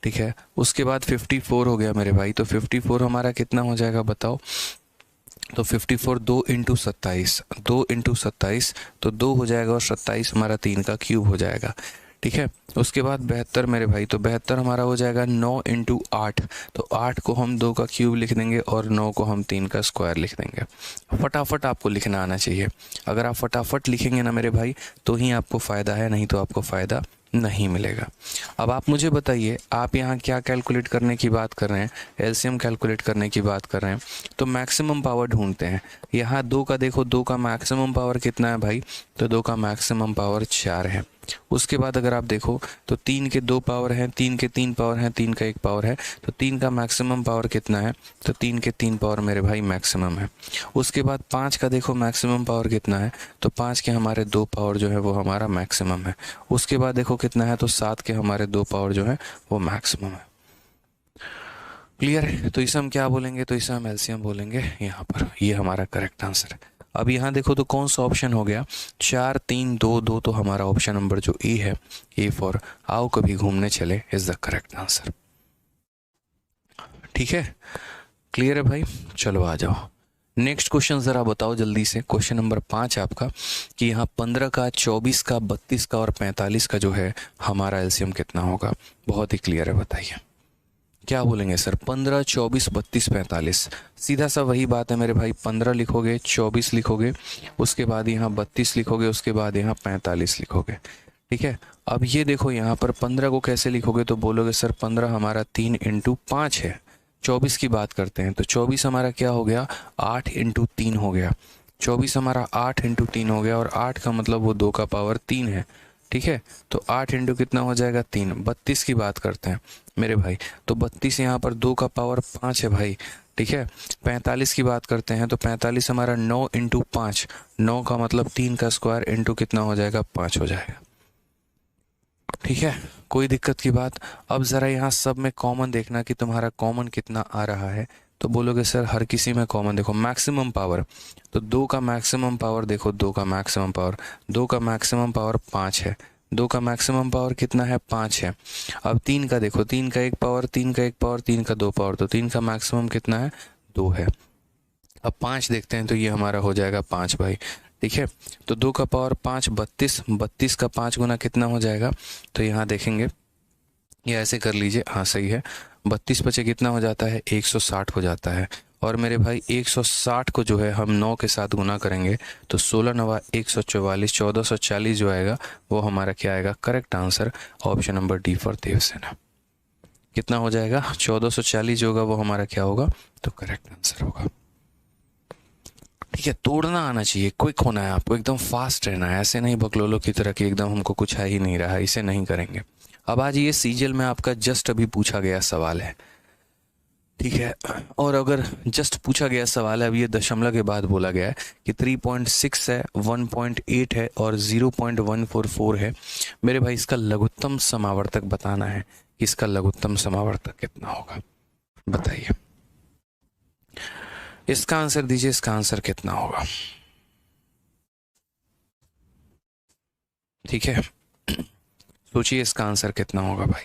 ठीक है, उसके बाद 54 हो गया मेरे भाई, तो 54 हमारा कितना हो जाएगा बताओ। तो 54 2 इंटू 27, 2 इंटू 27 तो 2 हो जाएगा, और 27 हमारा 3 का क्यूब हो जाएगा। ठीक है, उसके बाद 72 मेरे भाई, तो 72 हमारा हो जाएगा 9 इंटू 8, तो 8 को हम 2 का क्यूब लिख देंगे, और 9 को हम 3 का स्क्वायर लिख देंगे। फटाफट आपको लिखना आना चाहिए, अगर आप फटाफट लिखेंगे ना मेरे भाई तो ही आपको फ़ायदा है, नहीं तो आपको फ़ायदा नहीं मिलेगा। अब आप मुझे बताइए, आप यहाँ क्या कैलकुलेट करने की बात कर रहे हैं, एलसीएम कैलकुलेट करने की बात कर रहे हैं, तो मैक्सिमम पावर ढूंढते हैं। यहाँ 2 का देखो, 2 का मैक्सिमम पावर कितना है भाई, तो 2 का मैक्सिमम पावर 4 है। उसके बाद अगर आप देखो तो 3 के 2 पावर हैं, 3 के 3 पावर हैं, 3 का 1 पावर है, तो 3 का मैक्सिमम पावर कितना है, तो 3 के 3 पावर मेरे भाई मैक्सिमम है। उसके बाद 5 का देखो मैक्सिमम पावर कितना है, तो 5 के हमारे 2 पावर जो है वो हमारा मैक्सिमम है। उसके बाद देखो कितना है, तो 7 के हमारे 2 पावर जो है वो मैक्सिमम है। क्लियर है, तो इसे हम क्या बोलेंगे, तो इसे हम एलसीएम बोलेंगे यहाँ पर, ये हमारा करेक्ट आंसर है। अब यहाँ देखो तो कौन सा ऑप्शन हो गया, 4 3 2 2, तो हमारा ऑप्शन नंबर जो ए है, ए फॉर आओ कभी घूमने चले, इज द करेक्ट आंसर। ठीक है, क्लियर है भाई, चलो आ जाओ नेक्स्ट क्वेश्चन ज़रा बताओ जल्दी से। क्वेश्चन नंबर 5 आपका कि यहाँ 15 का, 24 का, 32 का और 45 का जो है हमारा एलसीएम कितना होगा। बहुत ही क्लियर है, बताइए क्या बोलेंगे सर। 15, 24, 32, 45, सीधा सा वही बात है मेरे भाई। 15 लिखोगे, 24 लिखोगे, उसके बाद यहाँ 32 लिखोगे, उसके बाद यहाँ 45 लिखोगे। ठीक है, अब ये देखो यहाँ पर 15 को कैसे लिखोगे, तो बोलोगे सर 15 हमारा 3 इंटू 5 है। 24 की बात करते हैं तो 24 हमारा क्या हो गया, 8 इंटू 3 हो गया। 24 हमारा 8 इंटू 3 हो गया, और 8 का मतलब वो 2 का पावर 3 है। ठीक है, तो 8 इंटू कितना हो जाएगा 3। 32 की बात करते हैं मेरे भाई, तो 32 यहाँ पर 2 का पावर 5 है भाई। ठीक है, 45 की बात करते हैं तो 45 हमारा 9 इंटू 5, 9 का मतलब 3 का स्क्वायर इंटू कितना हो जाएगा 5 हो जाएगा। ठीक है, कोई दिक्कत की बात। अब ज़रा यहाँ सब में कॉमन देखना कि तुम्हारा कॉमन कितना आ रहा है, तो बोलोगे सर हर किसी में कॉमन देखो मैक्सिमम पावर, तो 2 का मैक्सिमम पावर देखो, 2 का मैक्सिमम पावर, 2 का मैक्सिमम पावर 5 है, 2 का मैक्सिमम पावर कितना है 5 है। अब 3 का देखो, 3 का 1 पावर, 3 का 1 पावर, 3 का 2 पावर, तो 3 का मैक्सिमम कितना है 2 है। अब 5 देखते हैं तो ये हमारा हो जाएगा 5 भाई। ठीक है, तो 2 का पावर 5, 32, 32 का 5 गुना कितना हो जाएगा, तो यहाँ देखेंगे, ये ऐसे कर लीजिए, हाँ सही है। 32 बचे कितना हो जाता है 160 हो जाता है। और मेरे भाई 160 को जो है हम 9 के साथ गुना करेंगे तो 16 9 144, 1440 जो आएगा वो हमारा क्या आएगा, correct answer option number D for Devsena. कितना हो जाएगा 1440 जो होगा वो हमारा क्या होगा, तो करेक्ट आंसर होगा। ठीक है, तोड़ना आना चाहिए, क्विक होना है आपको, एकदम फास्ट रहना है, ऐसे नहीं बकलोलो की तरह कि एकदम हमको कुछ है ही नहीं रहा, इसे नहीं करेंगे। अब आज ये सीजीएल में आपका जस्ट अभी पूछा गया सवाल है। ठीक है, और अगर जस्ट पूछा गया सवाल है, अब ये दशमलव के बाद बोला गया है कि 3.6 है, 1.8 है और 0.144 है। मेरे भाई इसका लघुत्तम समावर्तक बताना है कि इसका लघुत्तम समावर्तक कितना होगा, बताइए। इसका आंसर दीजिए, इसका आंसर कितना होगा। ठीक है, सोचिए इसका आंसर कितना होगा भाई।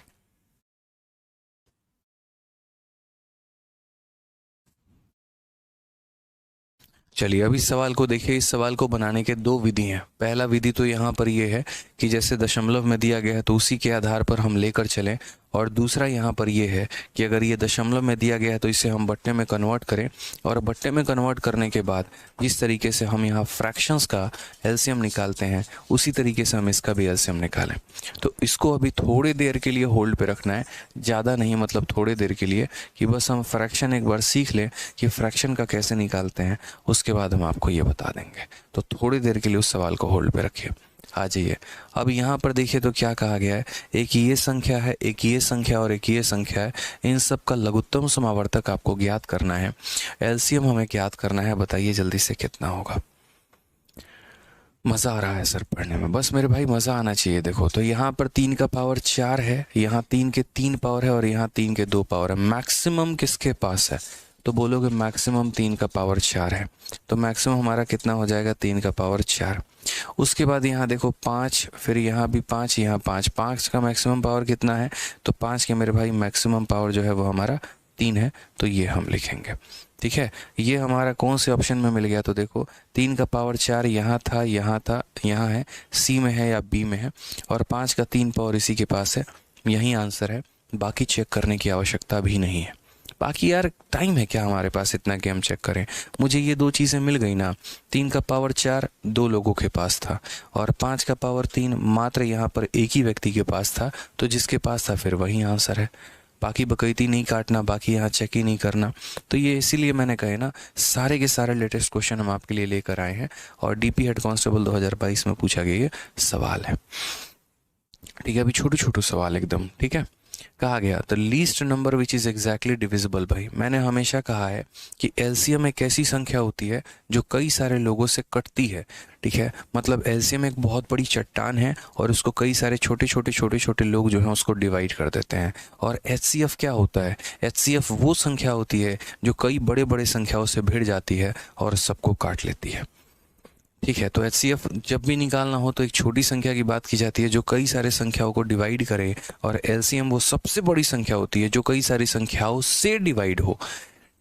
चलिए अब इस सवाल को देखिए। इस सवाल को बनाने के दो विधि हैं। पहला विधि तो यहाँ पर ये है कि जैसे दशमलव में दिया गया है तो उसी के आधार पर हम लेकर चलें, और दूसरा यहाँ पर ये है कि अगर ये दशमलव में दिया गया है तो इसे हम बट्टे में कन्वर्ट करें, और बट्टे में कन्वर्ट करने के बाद जिस तरीके से हम यहाँ फ्रैक्शंस का एलसीएम निकालते हैं उसी तरीके से हम इसका भी एलसीएम निकालें। तो इसको अभी थोड़ी देर के लिए होल्ड पे रखना है, ज़्यादा नहीं, मतलब थोड़ी देर के लिए, कि बस हम फ्रैक्शन एक बार सीख लें कि फ्रैक्शन का कैसे निकालते हैं, उसके बाद हम आपको ये बता देंगे। तो थोड़ी देर के लिए उस सवाल को होल्ड पे रखिए। आ जाइए, अब यहाँ पर देखिए तो क्या कहा गया है, एक ये संख्या है, एक ये संख्या और एक ये संख्या है, इन सब का लघुत्तम समावर्तक आपको ज्ञात करना है, एलसीएम हमें ज्ञात करना है। बताइए जल्दी से कितना होगा। मज़ा आ रहा है सर पढ़ने में, बस मेरे भाई मज़ा आना चाहिए। देखो तो यहाँ पर 3 का पावर 4 है, यहाँ 3 के 3 पावर है और यहाँ 3 के 2 पावर है। मैक्सिमम किसके पास है, तो बोलोगे मैक्सिमम 3 का पावर 4 है, तो मैक्सिमम हमारा कितना हो जाएगा 3 का पावर 4। उसके बाद यहाँ देखो 5, फिर यहाँ भी 5, यहाँ 5, 5 का मैक्सिमम पावर कितना है, तो 5 के मेरे भाई मैक्सिमम पावर जो है वो हमारा 3 है, तो ये हम लिखेंगे। ठीक है, ये हमारा कौन से ऑप्शन में मिल गया, तो देखो 3 का पावर 4 यहाँ था, यहाँ था, यहाँ है, सी में है या बी में है, और 5 का 3 पावर इसी के पास है, यही आंसर है। बाकी चेक करने की आवश्यकता भी नहीं है। बाकी यार टाइम है क्या हमारे पास इतना कि हम चेक करें। मुझे ये 2 चीज़ें मिल गई ना, 3 का पावर 4 2 लोगों के पास था, और 5 का पावर 3 मात्र यहाँ पर एक ही व्यक्ति के पास था, तो जिसके पास था फिर वही आंसर है। बाकी बकैती नहीं काटना, बाकी यहाँ चेक ही नहीं करना। तो ये इसीलिए मैंने कहे ना, सारे के सारे लेटेस्ट क्वेश्चन हम आपके लिए लेकर आए हैं, और डीपी हेड कांस्टेबल 2022 में पूछा गया ये सवाल है। ठीक है, अभी छोटे छोटे सवाल एकदम। ठीक है, कहा गया the least number which is exactly divisible. भाई मैंने हमेशा कहा है कि एलसीएम एक ऐसी संख्या होती है जो कई सारे लोगों से कटती है। ठीक है, मतलब एलसीएम एक बहुत बड़ी चट्टान है और उसको कई सारे छोटे छोटे लोग जो हैं उसको डिवाइड कर देते हैं। और एचसीएफ क्या होता है, एचसीएफ वो संख्या होती है जो कई बड़े बड़े संख्याओं से भिड़ जाती है और सबको काट लेती है। ठीक है, तो एचसीएफ जब भी निकालना हो तो एक छोटी संख्या की बात की जाती है जो कई सारे संख्याओं को डिवाइड करे, और एलसीएम वो सबसे बड़ी संख्या होती है जो कई सारी संख्याओं से डिवाइड हो।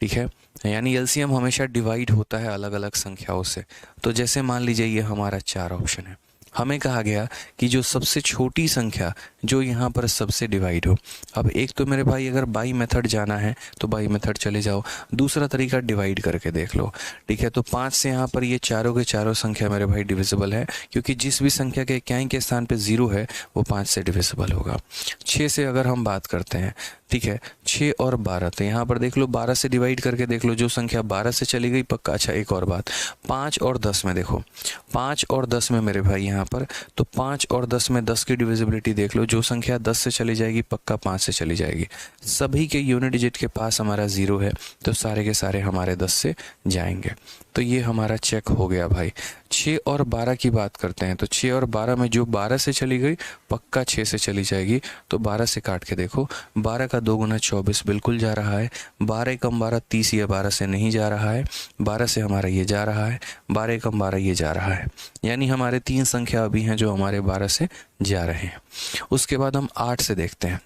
ठीक है, यानी एलसीएम हमेशा डिवाइड होता है अलग अलग संख्याओं से। तो जैसे मान लीजिए ये हमारा 4 ऑप्शन है, हमें कहा गया कि जो सबसे छोटी संख्या जो यहाँ पर सबसे डिवाइड हो। अब एक तो मेरे भाई अगर बाई मेथड जाना है तो बाई मेथड चले जाओ, दूसरा तरीका डिवाइड करके देख लो। ठीक है, तो 5 से यहाँ पर ये चारों के चारों संख्या मेरे भाई डिविजिबल है, क्योंकि जिस भी संख्या के इक्याई के स्थान पे 0 है वो 5 से डिविजिबल होगा। 6 से अगर हम बात करते हैं, ठीक है, 6 और 12, तो यहाँ पर देख लो 12 से डिवाइड करके देख लो, जो संख्या 12 से चली गई पक्का। अच्छा एक और बात, 5 और 10 में देखो, 5 और 10 में मेरे भाई यहाँ पर, तो 5 और 10 में 10 की डिविजिबिलिटी देख लो, जो संख्या 10 से चली जाएगी पक्का 5 से चली जाएगी। सभी के यूनिट डिजिट के पास हमारा 0 है, तो सारे के सारे हमारे 10 से जाएंगे। तो ये हमारा चेक हो गया भाई। 6 और 12 की बात करते हैं, तो 6 और 12 में जो 12 से चली गई पक्का 6 से चली जाएगी, तो 12 से काट के देखो, 12 का 2 गुना 24 बिल्कुल जा रहा है, 12 कम 12 30, ये 12 से नहीं जा रहा है, 12 से हमारा ये जा रहा है, 12 कम 12 ये जा रहा है, यानी हमारे 3 संख्या अभी हैं जो हमारे 12 से जा रहे हैं। उसके बाद हम 8 से देखते हैं।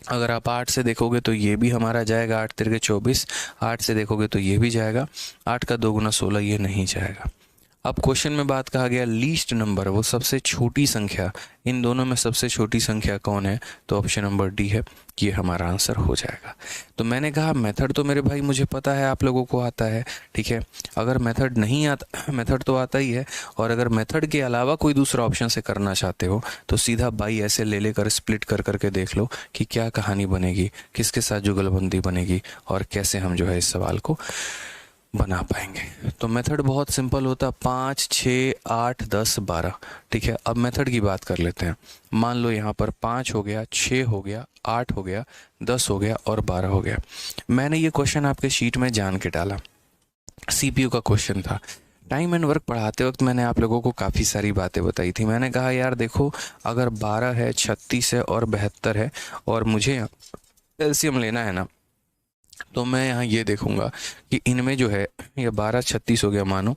अगर आप 8 से देखोगे तो ये भी हमारा जाएगा, 8 तिरके 24, 8 से देखोगे तो ये भी जाएगा, 8 का 2 गुना 16 ये नहीं जाएगा। अब क्वेश्चन में बात कहा गया लीस्ट नंबर, वो सबसे छोटी संख्या, इन दोनों में सबसे छोटी संख्या कौन है, तो ऑप्शन नंबर डी है, ये हमारा आंसर हो जाएगा। तो मैंने कहा मेथड तो मेरे भाई मुझे पता है आप लोगों को आता है। ठीक है, अगर मेथड नहीं आता, मेथड तो आता ही है, और अगर मेथड के अलावा कोई दूसरा ऑप्शन से करना चाहते हो तो सीधा बाई ऐसे ले लेकर स्प्लिट कर करके देख लो कि क्या कहानी बनेगी, किसके साथ जुगलबंदी बनेगी और कैसे हम जो है इस सवाल को बना पाएंगे। तो मेथड बहुत सिंपल होता, 5, 6, 8, 10, 12। ठीक है, अब मेथड की बात कर लेते हैं। मान लो यहाँ पर 5 हो गया, 6 हो गया, 8 हो गया, 10 हो गया और 12 हो गया। मैंने ये क्वेश्चन आपके शीट में जान के डाला, सीपीयू का क्वेश्चन था। टाइम एंड वर्क पढ़ाते वक्त मैंने आप लोगों को काफ़ी सारी बातें बताई थी। मैंने कहा यार देखो, अगर 12 है, 36 है और 72 है, और मुझे एलसीएम लेना है ना, तो मैं यहाँ ये देखूंगा कि इनमें जो है ये 12 36 हो गया मानो,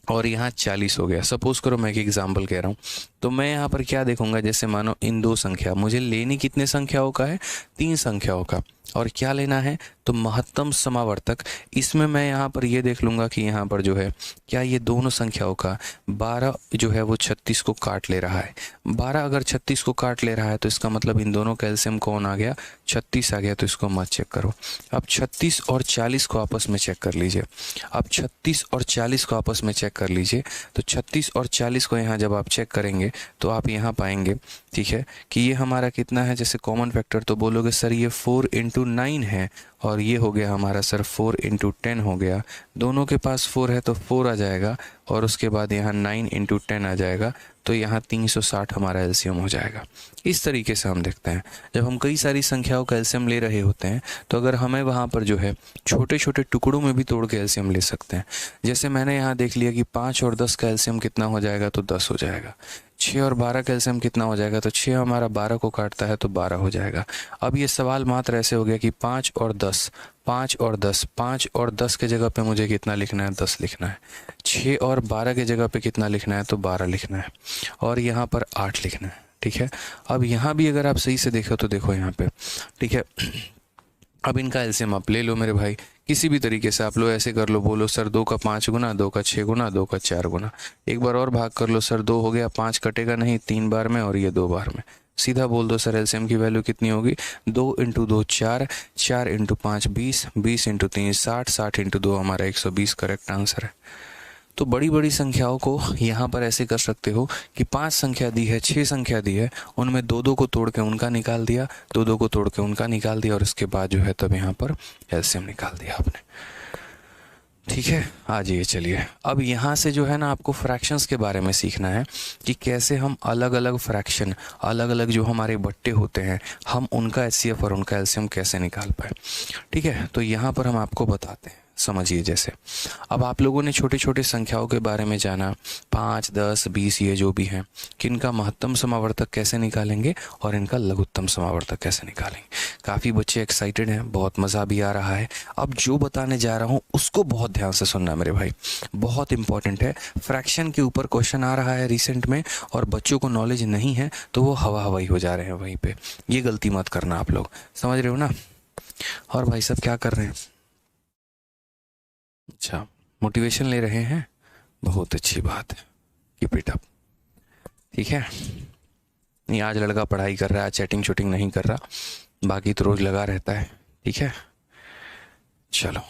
और यहाँ 40 हो गया। सपोज करो मैं एक एग्जांपल कह रहा हूँ, तो मैं यहाँ पर क्या देखूंगा, जैसे मानो इन 2 संख्या, मुझे लेनी कितने संख्याओं का है, 3 संख्याओं का, और क्या लेना है, तो महत्तम समावर्तक, इसमें मैं यहाँ पर ये देख लूँगा कि यहाँ पर जो है क्या ये दोनों संख्याओं का 12 जो है वो 36 को काट ले रहा है। 12 अगर 36 को काट ले रहा है तो इसका मतलब इन दोनों का एलसीएम कौन आ गया, 36 आ गया। तो इसको मत चेक करो। अब 36 और 40 को आपस में चेक कर लीजिए। अब 36 और 40 को आपस में चेक कर लीजिए। तो 36 और 40 को यहाँ जब आप चेक करेंगे तो आप यहाँ पाएंगे, ठीक है, कि ये हमारा कितना है। जैसे कॉमन फैक्टर तो बोलोगे सर ये 4 × 9 है, और ये हो गया हमारा सर 4 × 10 हो गया। दोनों के पास 4 है तो 4 आ जाएगा, और उसके बाद यहाँ 9 × 10 आ जाएगा। तो यहाँ 360 हमारा एलसीएम हो जाएगा। इस तरीके से हम देखते हैं जब हम कई सारी संख्याओं का एलसीएम ले रहे होते हैं, तो अगर हमें वहाँ पर जो है छोटे छोटे टुकड़ों में भी तोड़ के एलसीएम ले सकते हैं। जैसे मैंने यहाँ देख लिया कि 5 और 10 का एलसीएम कितना हो जाएगा, तो 10 हो जाएगा। 6 और 12 का एलसीएम कितना हो जाएगा, तो 6 हमारा 12 को काटता है तो 12 हो जाएगा। अब ये सवाल मात्र ऐसे हो गया कि 5 और 10, 5 और 10, 5 और 10 के जगह पे मुझे कितना लिखना है, 10 लिखना है। 6 और 12 के जगह पे कितना लिखना है, तो 12 लिखना है, और यहाँ पर 8 लिखना है, ठीक है। अब यहाँ भी अगर आप सही से देखो तो देखो यहाँ पे, ठीक है। अब इनका एलसीएम आप ले लो मेरे भाई, किसी भी तरीके से आप लो, ऐसे कर लो, बोलो सर 2 का 5 गुना, 2 का 6 गुना, 2 का 4 गुना। एक बार और भाग कर लो, सर 2 हो गया, 5 कटेगा नहीं 3 बार में, और ये 2 बार में। सीधा बोल दो सर एलसीएम की वैल्यू कितनी होगी, 2 × 2 4, 4 × 5 20, 20 × 3 60, 60 × 2 हमारा 120 करेक्ट आंसर है। तो बड़ी बड़ी संख्याओं को यहाँ पर ऐसे कर सकते हो कि 5 संख्या दी है, 6 संख्या दी है, उनमें 2-2 को तोड़ के उनका निकाल दिया, 2-2 को तोड़ के उनका निकाल दिया, और इसके बाद जो है तब यहाँ पर एलसीएम निकाल दिया आपने, ठीक है। आ जाइए, चलिए अब यहाँ से जो है ना आपको फ्रैक्शंस के बारे में सीखना है कि कैसे हम अलग अलग फ्रैक्शन, अलग अलग जो हमारे बट्टे होते हैं, हम उनका एचसीएफ और उनका एलसीएम कैसे निकाल पाए, ठीक है। तो यहाँ पर हम आपको बताते हैं, समझिए। जैसे अब आप लोगों ने छोटे छोटे संख्याओं के बारे में जाना, 5, 10, 20 ये जो भी हैं, कि इनका महत्तम समावर्तक कैसे निकालेंगे और इनका लघुत्तम समावर्तक कैसे निकालेंगे। काफ़ी बच्चे एक्साइटेड हैं, बहुत मज़ा भी आ रहा है। अब जो बताने जा रहा हूँ उसको बहुत ध्यान से सुनना मेरे भाई, बहुत इंपॉर्टेंट है। फ्रैक्शन के ऊपर क्वेश्चन आ रहा है रिसेंट में, और बच्चों को नॉलेज नहीं है तो वो हवा हवाई हो जा रहे हैं वहीं पे। ये गलती मत करना आप लोग, समझ रहे हो ना। और भाई सब क्या कर रहे हैं, अच्छा मोटिवेशन ले रहे हैं, बहुत अच्छी बात है, कीप इट अप, ठीक है। नहीं आज लड़का पढ़ाई कर रहा है, चैटिंग शूटिंग नहीं कर रहा, बाकी तो रोज लगा रहता है, ठीक है। चलो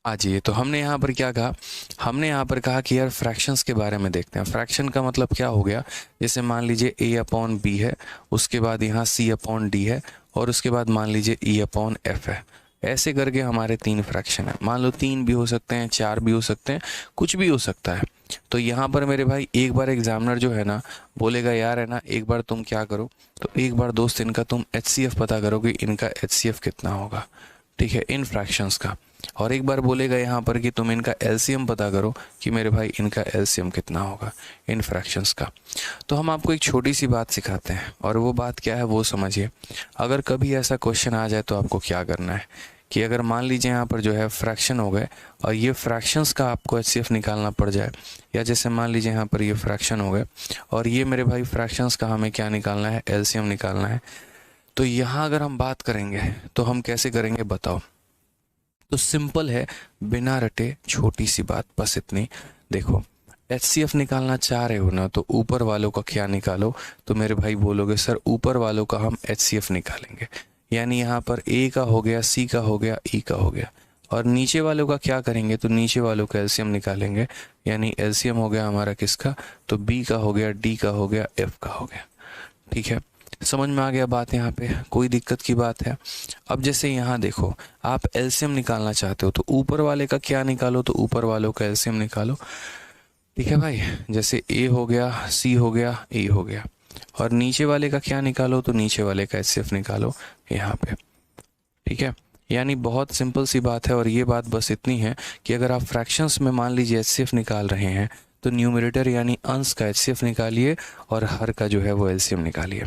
आ जाइए। तो हमने यहाँ पर क्या कहा, हमने यहाँ पर कहा कि यार फ्रैक्शंस के बारे में देखते हैं। फ्रैक्शन का मतलब क्या हो गया, जैसे मान लीजिए A/B है, उसके बाद यहाँ C/D है, और उसके बाद मान लीजिए E/F है। ऐसे करके हमारे 3 फ्रैक्शन है। मान लो 3 भी हो सकते हैं, 4 भी हो सकते हैं, कुछ भी हो सकता है। तो यहाँ पर मेरे भाई एक बार एग्जामिनर जो है ना बोलेगा यार है ना, एक बार तुम क्या करो, तो एक बार दोस्त इनका तुम HCF पता करो कि इनका HCF कितना होगा, ठीक है, इन फ्रैक्शंस का। और एक बार बोलेगा यहाँ पर कि तुम इनका एलसीएम पता करो कि मेरे भाई इनका एलसीएम कितना होगा इन फ्रैक्शंस का। तो हम आपको एक छोटी सी बात सिखाते हैं, और वो बात क्या है वो समझिए। अगर कभी ऐसा क्वेश्चन आ जाए तो आपको क्या करना है कि अगर मान लीजिए यहाँ पर जो है फ्रैक्शन हो गए, और ये फ्रैक्शंस का आपको एचसीएफ निकालना पड़ जाए, या जैसे मान लीजिए यहाँ पर ये फ्रैक्शन हो गए, और ये मेरे भाई फ्रैक्शंस का हमें क्या निकालना है, एलसीएम निकालना है। तो यहाँ अगर हम बात करेंगे तो हम कैसे करेंगे बताओ। तो सिंपल है, बिना रटे छोटी सी बात, बस इतनी। देखो HCF निकालना चाह रहे हो ना, तो ऊपर वालों का क्या निकालो, तो मेरे भाई बोलोगे सर ऊपर वालों का हम HCF निकालेंगे, यानी यहाँ पर A का हो गया, C का हो गया, E का हो गया। और नीचे वालों का क्या करेंगे, तो नीचे वालों का एलसीएम निकालेंगे, यानी एलसीएम हो गया हमारा किसका, तो B का हो गया, D का हो गया, F का हो गया, ठीक है। समझ में आ गया बात, यहाँ पे कोई दिक्कत की बात है। अब जैसे यहाँ देखो, आप एलसीएम निकालना चाहते हो तो ऊपर वाले का क्या निकालो, तो ऊपर वालों का एलसीएम निकालो, ठीक है भाई। जैसे A हो गया, C हो गया, E हो गया, और नीचे वाले का क्या निकालो, तो नीचे वाले का HCF निकालो यहाँ पे, ठीक है। यानी बहुत सिंपल सी बात है, और ये बात बस इतनी है कि अगर आप फ्रैक्शंस में मान लीजिए HCF निकाल रहे हैं, तो न्यूमरेटर यानी अंश का HCF निकालिए, और हर का जो है वो एलसीएम निकालिए।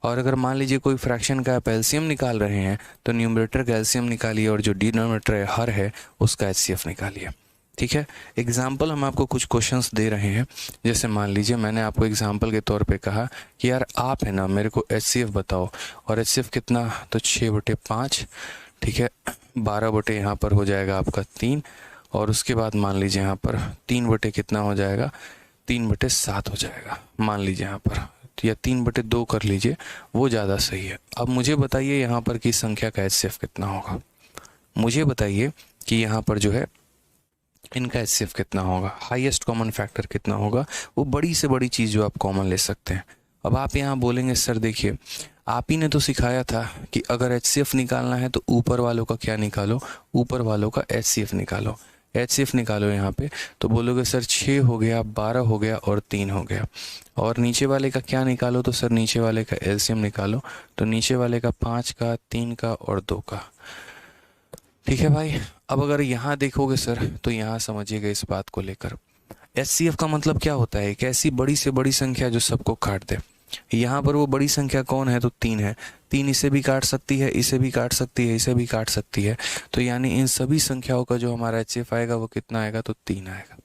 और अगर मान लीजिए कोई फ्रैक्शन का आप एलसीएम निकाल रहे हैं, तो न्यूमरेटर का एलसीएम निकालिए, और जो डिनोमिनेटर हर है उसका HCF निकालिए, ठीक है। एग्जाम्पल हम आपको कुछ क्वेश्चंस दे रहे हैं। जैसे मान लीजिए मैंने आपको एग्जाम्पल के तौर पे कहा कि यार आप है ना मेरे को HCF बताओ, और HCF कितना, तो 6/5, ठीक है। 12 यहाँ पर हो जाएगा आपका 3, और उसके बाद मान लीजिए यहाँ पर 3 कितना हो जाएगा, 3/7 हो जाएगा मान लीजिए यहाँ पर, या 3/2 कर लीजिए, वो ज़्यादा सही है। अब मुझे बताइए यहाँ पर की संख्या का HCF कितना होगा, मुझे बताइए कि यहाँ पर जो है इनका HCF कितना होगा, हाईएस्ट कॉमन फैक्टर कितना होगा, वो बड़ी से बड़ी चीज़ जो आप कॉमन ले सकते हैं। अब आप यहाँ बोलेंगे सर देखिए आप ही ने तो सिखाया था कि अगर HCF निकालना है तो ऊपर वालों का क्या निकालो, ऊपर वालों का HCF निकालो, HCF निकालो यहाँ पे। तो बोलोगे सर 6 हो गया, 12 हो गया और 3 हो गया, और नीचे वाले का क्या निकालो, तो सर नीचे वाले का LCM निकालो, तो नीचे वाले का 5 का, 3 का और 2 का। ठीक है भाई। अब अगर यहाँ देखोगे सर तो यहाँ समझिएगा इस बात को लेकर, HCF का मतलब क्या होता है, एक ऐसी बड़ी से बड़ी संख्या जो सबको काट दे। यहाँ पर वो बड़ी संख्या कौन है, तो 3 है। 3 इसे भी काट सकती है, इसे भी काट सकती है, इसे भी काट सकती है, तो यानी इन सभी संख्याओं का जो हमारा HCF आएगा वो कितना आएगा, तो 3 आएगा।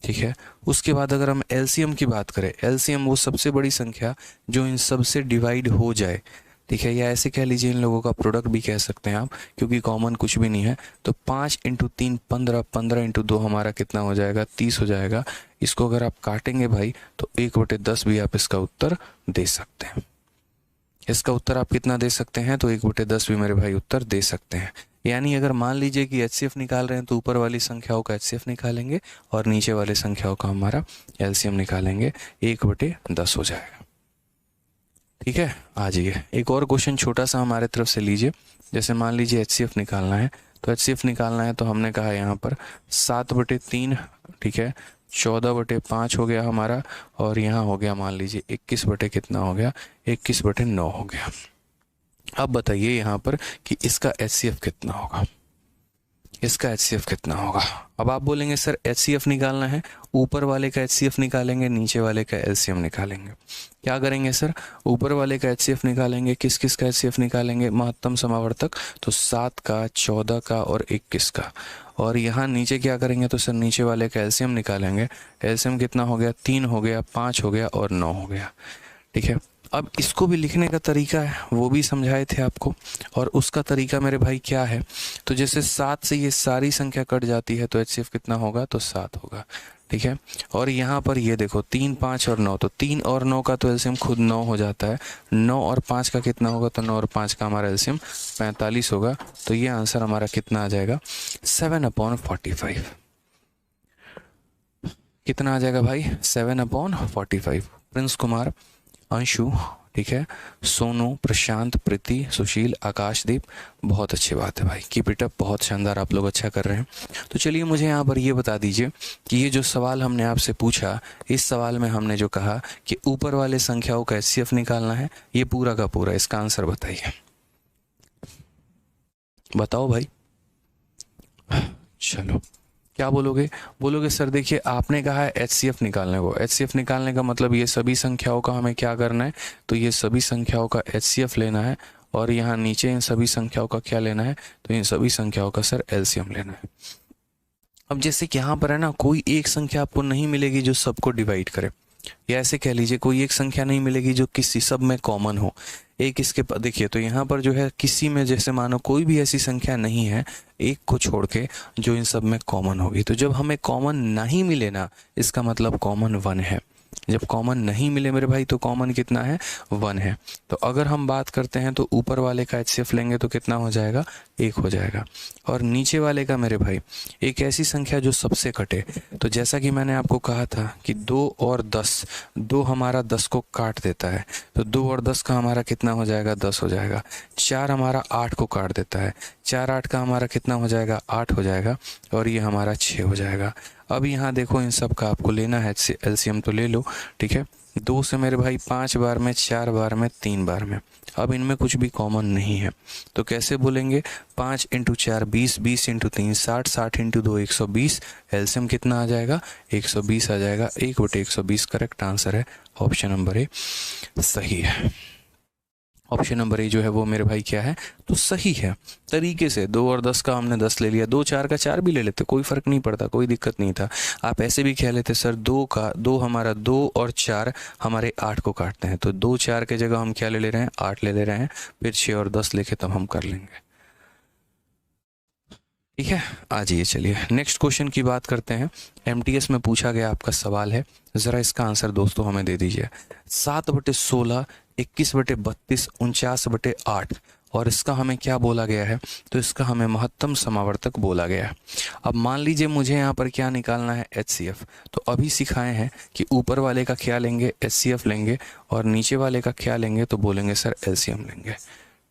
ठीक है। उसके बाद अगर हम LCM की बात करें, LCM वो सबसे बड़ी संख्या जो इन सब से डिवाइड हो जाए, ठीक है, या ऐसे कह लीजिए इन लोगों का प्रोडक्ट भी कह सकते हैं आप, क्योंकि कॉमन कुछ भी नहीं है। तो 5 × 3 15, 15 × 2 हमारा कितना हो जाएगा, 30 हो जाएगा। इसको अगर आप काटेंगे भाई तो 1/10 भी आप इसका उत्तर दे सकते हैं। इसका उत्तर आप कितना दे सकते हैं, तो 1/10 भी मेरे भाई उत्तर दे सकते हैं। यानी अगर मान लीजिए कि HCF निकाल रहे हैं तो ऊपर वाली संख्याओं का HCF निकालेंगे और नीचे वाले संख्याओं का हमारा LCM निकालेंगे, 1/10 हो जाएगा। ठीक है। आ जाइए एक और क्वेश्चन छोटा सा हमारे तरफ से लीजिए। जैसे मान लीजिए HCF निकालना है, तो HCF निकालना है तो हमने कहा यहाँ पर 7/3, ठीक है, 14/5 हो गया हमारा, और यहाँ हो गया मान लीजिए 21 कितना हो गया, 21/9 हो गया। अब बताइए यहाँ पर कि इसका HCF कितना होगा, इसका HCF कितना होगा। अब आप बोलेंगे सर HCF निकालना है, ऊपर वाले का HCF निकालेंगे, नीचे वाले का LCM निकालेंगे। क्या करेंगे सर, ऊपर वाले का HCF निकालेंगे, किस किस का HCF निकालेंगे, महत्तम समावर्तक, तो 7 का, 14 का और 21 का। और यहाँ नीचे क्या करेंगे, तो सर नीचे वाले का LCM निकालेंगे। LCM कितना हो गया, 3 हो गया, 5 हो गया और 9 हो गया। ठीक है। अब इसको भी लिखने का तरीका है, वो भी समझाए थे आपको, और उसका तरीका मेरे भाई क्या है, तो जैसे 7 से ये सारी संख्या कट जाती है तो HCF कितना होगा, तो 7 होगा। ठीक है। और यहाँ पर ये देखो 3, 5 और 9, तो 3 और 9 का तो LCM खुद 9 हो जाता है। 9 और 5 का कितना होगा, तो 9 और 5 का हमारा LCM 45 होगा। तो ये आंसर हमारा कितना आ जाएगा, 7/45। कितना आ जाएगा भाई, 7/45। प्रिंस कुमार, अंशु, ठीक है, सोनू, प्रशांत, प्रीति, सुशील, आकाशदीप, बहुत अच्छी बात है भाई, कीप इट अप, बहुत शानदार, आप लोग अच्छा कर रहे हैं। तो चलिए मुझे यहाँ पर ये बता दीजिए कि ये जो सवाल हमने आपसे पूछा, इस सवाल में हमने जो कहा कि ऊपर वाले संख्याओं का HCF निकालना है, ये पूरा का पूरा इसका आंसर बताइए, बताओ भाई। चलो क्या बोलोगे, बोलोगे सर देखिए आपने कहा है HCF निकालने को, HCF निकालने का मतलब ये सभी संख्याओं का हमें क्या करना है, तो ये सभी संख्याओं का HCF लेना है, और यहाँ नीचे इन सभी संख्याओं का क्या लेना है, तो इन सभी संख्याओं का सर LCM लेना है। अब जैसे कि यहाँ पर है ना, कोई एक संख्या आपको नहीं मिलेगी जो सबको डिवाइड करे, या ऐसे कह लीजिए कोई एक संख्या नहीं मिलेगी जो किसी सब में कॉमन हो। एक इसके देखिए तो यहाँ पर जो है किसी में, जैसे मानो कोई भी ऐसी संख्या नहीं है एक को छोड़ के जो इन सब में कॉमन होगी। तो जब हमें कॉमन नहीं मिले ना, इसका मतलब कॉमन 1 है। जब कॉमन नहीं मिले मेरे भाई तो कॉमन कितना है, 1 है। तो अगर हम बात करते हैं तो ऊपर वाले का HCF लेंगे तो कितना हो जाएगा, 1 हो जाएगा। और नीचे वाले का मेरे भाई एक ऐसी संख्या जो सबसे कटे, तो जैसा कि मैंने आपको कहा था कि 2 और 10, 2 हमारा 10 को काट देता है, तो 2 और 10 का हमारा कितना हो जाएगा, 10 हो जाएगा। 4 हमारा 8 को काट देता है, 4 8 का हमारा कितना हो जाएगा, 8 हो जाएगा, और ये हमारा 6 हो जाएगा। अब यहाँ देखो इन सब का आपको लेना है LCM, तो ले लो। ठीक है। 2 से मेरे भाई 5 बार में, 4 बार में, 3 बार में। अब इनमें कुछ भी कॉमन नहीं है, तो कैसे बोलेंगे, 5 × 4 20, 20 × 3 60, 60 × 2 120। LCM कितना आ जाएगा, 120 आ जाएगा। 1/120 करेक्ट आंसर है, ऑप्शन नंबर ए सही है। ऑप्शन नंबर ए जो है वो मेरे भाई क्या है, तो सही है। तरीके से 2 और 10 का हमने 10 ले लिया, 2 4 का 4 भी ले लेते, कोई फ़र्क नहीं पड़ता, कोई दिक्कत नहीं था। आप ऐसे भी कह लेते सर 2 का 2 हमारा 2 और 4 हमारे 8 को काटते हैं, तो 2 4 के जगह हम क्या ले रहे हैं, 8 ले रहे हैं, फिर 6 और 10 लेके तब हम कर लेंगे। ठीक है, आ जाइए चलिए नेक्स्ट क्वेश्चन की बात करते हैं। एमटीएस में पूछा गया आपका सवाल है, ज़रा इसका आंसर दोस्तों हमें दे दीजिए। 7/16, 21/32, 49/8 और इसका हमें क्या बोला गया है, तो इसका हमें महत्तम समावर्तक बोला गया है। अब मान लीजिए मुझे यहाँ पर क्या निकालना है, HCF। तो अभी सिखाए हैं कि ऊपर वाले का क्या लेंगे, HCF लेंगे, और नीचे वाले का क्या लेंगे, तो बोलेंगे सर LCM लेंगे।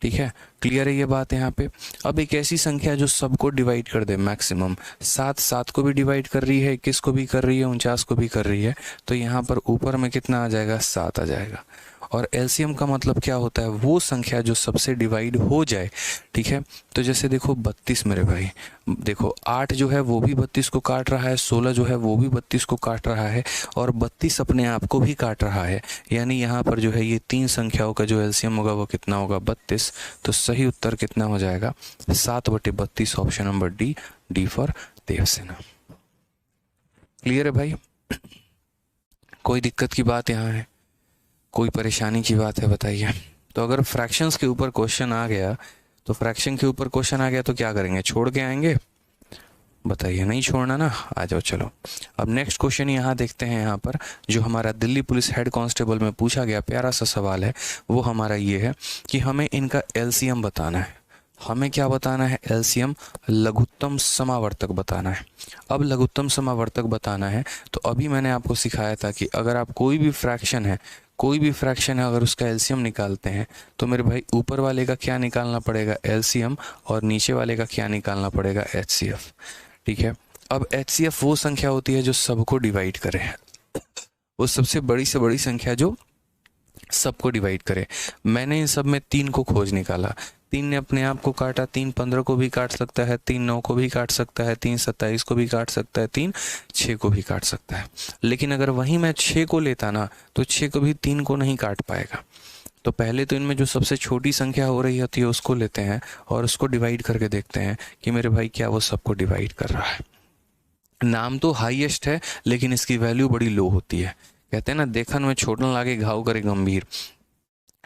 ठीक है, क्लियर है ये बात यहाँ पे। अब एक ऐसी संख्या जो सबको डिवाइड कर दे मैक्सिमम, 7 को भी डिवाइड कर रही है, 21 को भी कर रही है, 49 को भी कर रही है, तो यहाँ पर ऊपर में कितना आ जाएगा, 7 आ जाएगा। और एलसीएम का मतलब क्या होता है, वो संख्या जो सबसे डिवाइड हो जाए। ठीक है, तो जैसे देखो 32 मेरे भाई, देखो 8 जो है वो भी 32 को काट रहा है, 16 जो है वो भी 32 को काट रहा है, और 32 अपने आप को भी काट रहा है। यानी यहाँ पर जो है ये 3 संख्याओं का जो एलसीएम होगा वो कितना होगा, 32। तो सही उत्तर कितना हो जाएगा, 7/32, option number D, D for Devsena. Clear है भाई, कोई दिक्कत की बात यहाँ है, कोई परेशानी की बात है बताइए। तो अगर फ्रैक्शंस के ऊपर क्वेश्चन आ गया, तो फ्रैक्शन के ऊपर क्वेश्चन आ गया तो क्या करेंगे, छोड़ के आएंगे, बताइए, नहीं छोड़ना ना, आ जाओ चलो। अब नेक्स्ट क्वेश्चन यहाँ देखते हैं, यहाँ पर जो हमारा दिल्ली पुलिस हेड कांस्टेबल में पूछा गया प्यारा सा सवाल है, वो हमारा ये है कि हमें इनका एलसीएम बताना है। हमें क्या बताना है, एलसीएम, लघुत्तम समावर्तक बताना है। अब लघुत्तम समावर्तक बताना है, तो अभी मैंने आपको सिखाया था कि अगर आप कोई भी फ्रैक्शन है अगर उसका एलसीएम निकालते हैं, तो मेरे भाई ऊपर वाले का क्या निकालना पड़ेगा, एलसीएम, और नीचे वाले का क्या निकालना पड़ेगा, एचसीएफ। ठीक है, अब एचसीएफ वो संख्या होती है जो सबको डिवाइड करे, वो सबसे बड़ी से बड़ी संख्या जो सबको डिवाइड करे। मैंने इन सब में 3 को खोज निकाला, 3 ने अपने आप को काटा, 3 15 को भी काट सकता है, 3 9 को भी काट सकता है, 3 27 को भी काट सकता है, 3 6 को भी काट सकता है। लेकिन अगर वहीं मैं 6 को लेता ना, तो 6 को भी 3 को नहीं काट पाएगा। तो पहले तो इनमें जो सबसे छोटी संख्या हो रही होती है उसको लेते हैं और उसको डिवाइड करके देखते हैं कि मेरे भाई क्या वो सबको डिवाइड कर रहा है। नाम तो हाईएस्ट है लेकिन इसकी वैल्यू बड़ी लो होती है। कहते हैं ना, देखन में छोटन लागे घाव करे गंभीर।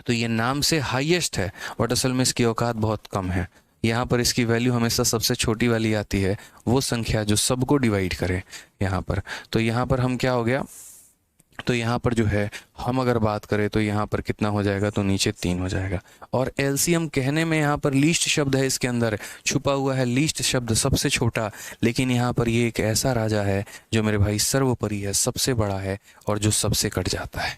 तो ये नाम से हाईएस्ट है बट असल में इसकी औकात बहुत कम है। यहाँ पर इसकी वैल्यू हमेशा सबसे छोटी वाली आती है, वो संख्या जो सबको डिवाइड करे यहाँ पर। तो यहाँ पर हम क्या हो गया, तो यहाँ पर जो है हम अगर बात करें तो यहाँ पर कितना हो जाएगा, तो नीचे 3 हो जाएगा। और एलसीएम कहने में यहाँ पर लीस्ट शब्द है, इसके अंदर छुपा हुआ है लीस्ट शब्द, सबसे छोटा। लेकिन यहाँ पर ये एक ऐसा राजा है जो मेरे भाई सर्वोपरि है, सबसे बड़ा है और जो सबसे कट जाता है।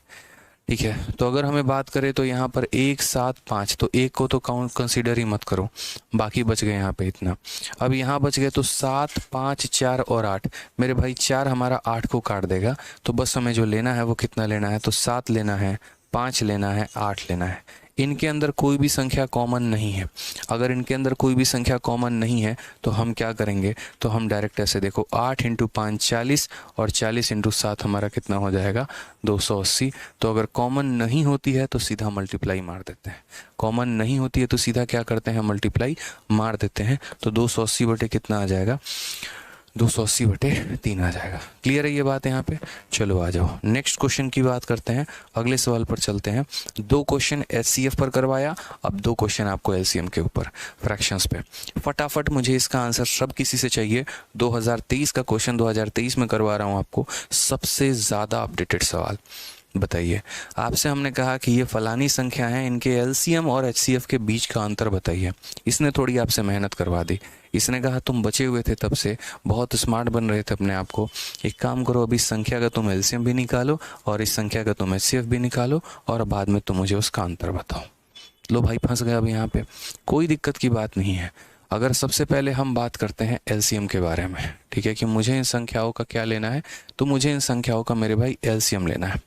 ठीक है, तो अगर हमें बात करें तो यहाँ पर 1 7 5, तो 1 को तो काउंट कंसीडर ही मत करो, बाकी बच गए यहाँ पे इतना। अब यहाँ बच गए तो 7 5 4 और 8, मेरे भाई 4 हमारा 8 को काट देगा। तो बस हमें जो लेना है वो कितना लेना है, तो 7 लेना है, 5 लेना है, 8 लेना है। इनके अंदर कोई भी संख्या कॉमन नहीं है। अगर इनके अंदर कोई भी संख्या कॉमन नहीं है तो हम क्या करेंगे, तो हम डायरेक्ट ऐसे देखो 8 × 5 40 और 40 × 7 हमारा कितना हो जाएगा, 280। तो अगर कॉमन नहीं होती है तो सीधा मल्टीप्लाई मार देते हैं, कॉमन नहीं होती है तो सीधा क्या करते हैं, मल्टीप्लाई मार देते हैं। तो 280 बटे कितना आ जाएगा, 280 बटे 3 आ जाएगा। क्लियर है ये बात यहाँ पे। चलो आ जाओ नेक्स्ट क्वेश्चन की बात करते हैं, अगले सवाल पर चलते हैं। 2 क्वेश्चन एचसीएफ पर करवाया, अब 2 क्वेश्चन आपको एलसीएम के ऊपर, फ्रैक्शंस पे। फटाफट मुझे इसका आंसर सब किसी से चाहिए। 2023 का क्वेश्चन 2023 में करवा रहा हूँ आपको, सबसे ज़्यादा अपडेटेड सवाल। बताइए, आपसे हमने कहा कि ये फलानी संख्या है, इनके एलसीएम और एचसीएफ के बीच का अंतर बताइए। इसने थोड़ी आपसे मेहनत करवा दी, इसने कहा तुम बचे हुए थे तब से, बहुत स्मार्ट बन रहे थे अपने आप को, एक काम करो अभी इस संख्या का तुम एलसीएम भी निकालो और इस संख्या का तुम एचसीएफ भी निकालो और बाद में तुम मुझे उसका अंतर बताओ। लो भाई फंस गए अब यहाँ पे, कोई दिक्कत की बात नहीं है। अगर सबसे पहले हम बात करते हैं एलसीएम के बारे में, ठीक है, कि मुझे इन संख्याओं का क्या लेना है, तो मुझे इन संख्याओं का मेरे भाई एलसीएम लेना है।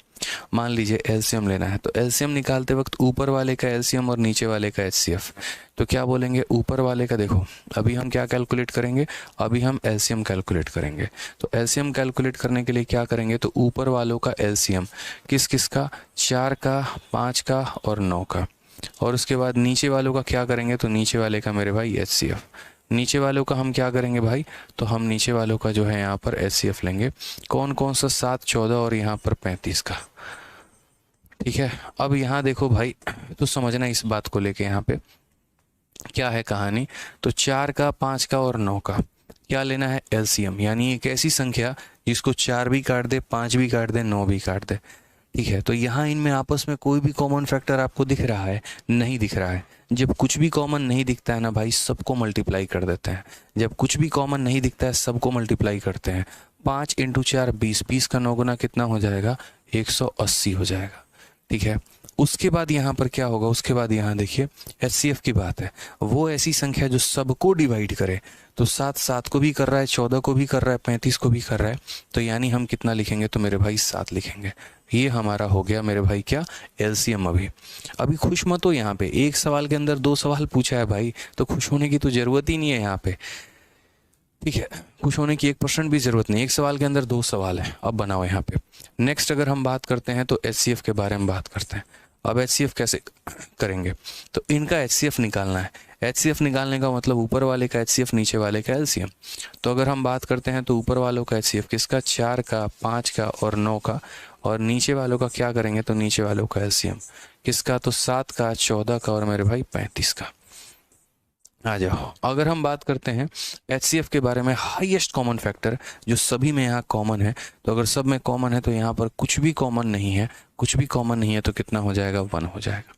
मान लीजिए एलसीएम लेना है, तो एलसीएम निकालते वक्त ऊपर वाले का एलसीएम और नीचे वाले का एचसीएफ, तो क्या बोलेंगे, ऊपर वाले का देखो अभी हम क्या कैलकुलेट करेंगे, अभी हम एलसीएम कैलकुलेट करेंगे। तो एलसीएम कैलकुलेट करने के लिए क्या करेंगे, तो ऊपर वालों का एलसीएम किस किस का, 4 का, 5 का और 9 का। और उसके बाद नीचे वालों का क्या करेंगे, तो नीचे वाले का मेरे भाई HCF। नीचे वालों का हम क्या करेंगे भाई, तो हम नीचे वालों का जो है यहाँ पर HCF लेंगे। कौन कौन सा, 7, 14 और यहाँ पर 35 का। ठीक है, अब यहाँ देखो भाई, तो समझना इस बात को लेके यहाँ पे क्या है कहानी। तो 4 का, 5 का और 9 का क्या लेना है, LCM, यानी एक ऐसी संख्या जिसको 4 भी काट दे, 5 भी काट दे, 9 भी काट दे। ठीक है, तो यहाँ इनमें आपस में कोई भी कॉमन फैक्टर आपको दिख रहा है, नहीं दिख रहा है। जब कुछ भी कॉमन नहीं दिखता है ना भाई, सबको मल्टीप्लाई कर देते हैं। जब कुछ भी कॉमन नहीं दिखता है, सबको मल्टीप्लाई करते हैं। 5 × 4 20, 20 का 9 गुना कितना हो जाएगा, 180 हो जाएगा। ठीक है, उसके बाद यहाँ पर क्या होगा, उसके बाद यहाँ देखिए HCF की बात है। वो ऐसी संख्या जो सबको डिवाइड करे, तो 7 7 को भी कर रहा है, 14 को भी कर रहा है, 35 को भी कर रहा है, तो यानी हम कितना लिखेंगे, तो मेरे भाई 7 लिखेंगे। ये हमारा हो गया मेरे भाई क्या, LCM। अभी खुश मत हो, यहाँ पे एक सवाल के अंदर 2 सवाल पूछा है भाई, तो खुश होने की तो जरूरत ही नहीं है यहाँ पे। ठीक है, खुश होने की 1% भी ज़रूरत नहीं, एक सवाल के अंदर 2 सवाल है। अब बनाओ यहाँ पे। नेक्स्ट अगर हम बात करते हैं तो HCF के बारे में बात करते हैं। अब HCF कैसे करेंगे, तो इनका HCF निकालना है। HCF निकालने का मतलब ऊपर वाले का HCF, नीचे वाले का LCM। तो अगर हम बात करते हैं तो ऊपर वालों का HCF किसका, 4 का, 5 का और 9 का, और नीचे वालों का क्या करेंगे, तो नीचे वालों का LCM किसका, तो 7 का, 14 का और मेरे भाई 35 का। आ जाओ, अगर हम बात करते हैं HCF के बारे में, हाईएस्ट कॉमन फैक्टर जो सभी में यहाँ कॉमन है, तो अगर सब में कॉमन है तो यहाँ पर कुछ भी कॉमन नहीं है, कुछ भी कॉमन नहीं है, तो कितना हो जाएगा, 1 हो जाएगा।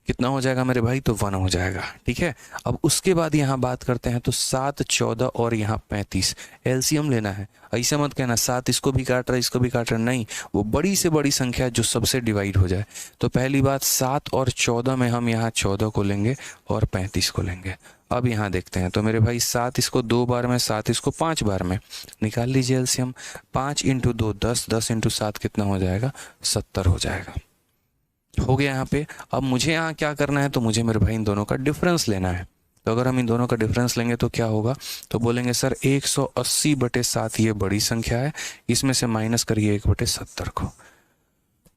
कितना हो जाएगा मेरे भाई, तो 1 हो जाएगा। ठीक है, अब उसके बाद यहाँ बात करते हैं तो 7, 14 और यहाँ 35 LCM लेना है। ऐसा मत कहना 7 इसको भी काट रहा है, इसको भी काट रहा है, नहीं, वो बड़ी से बड़ी संख्या है जो सबसे डिवाइड हो जाए। तो पहली बात 7 और 14 में हम यहाँ 14 को लेंगे और 35 को लेंगे। अब यहाँ देखते हैं, तो मेरे भाई 7 इसको 2 बार में, 7 इसको 5 बार में, निकाल लीजिए LCM। 5 × 2 10, 10 × 7 कितना हो जाएगा, 70 हो जाएगा। हो गया यहाँ पे। अब मुझे यहाँ क्या करना है, तो मुझे मेरे भाई इन दोनों का डिफरेंस लेना है। तो अगर हम इन दोनों का डिफरेंस लेंगे तो क्या होगा, तो बोलेंगे सर 180/7 ये बड़ी संख्या है, इसमें से माइनस करिए 1/70 को।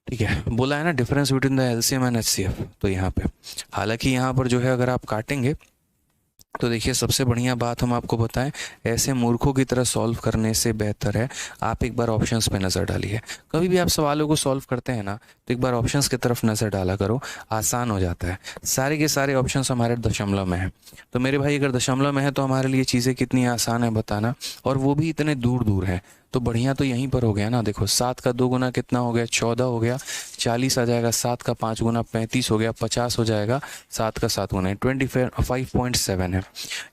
ठीक है, बोला है ना difference between the LCM and HCF। तो यहाँ पे हालांकि यहाँ पर जो है अगर आप काटेंगे तो देखिए सबसे बढ़िया बात हम आपको बताएं, ऐसे मूर्खों की तरह सॉल्व करने से बेहतर है आप एक बार ऑप्शंस पे नज़र डालिए। कभी भी आप सवालों को सॉल्व करते हैं ना, तो एक बार ऑप्शंस की तरफ नज़र डाला करो, आसान हो जाता है। सारे के सारे ऑप्शंस हमारे दशमलव में हैं, तो मेरे भाई अगर दशमलव में है तो हमारे लिए चीज़ें कितनी आसान है बताना, और वो भी इतने दूर दूर है। तो बढ़िया तो यहीं पर हो गया ना। देखो 7 का 2 गुना कितना हो गया, 14 हो गया, 40 आ जाएगा। 7 का 5 गुना 35 हो गया, 50 हो जाएगा। 7 का 7 गुना 25.7 है,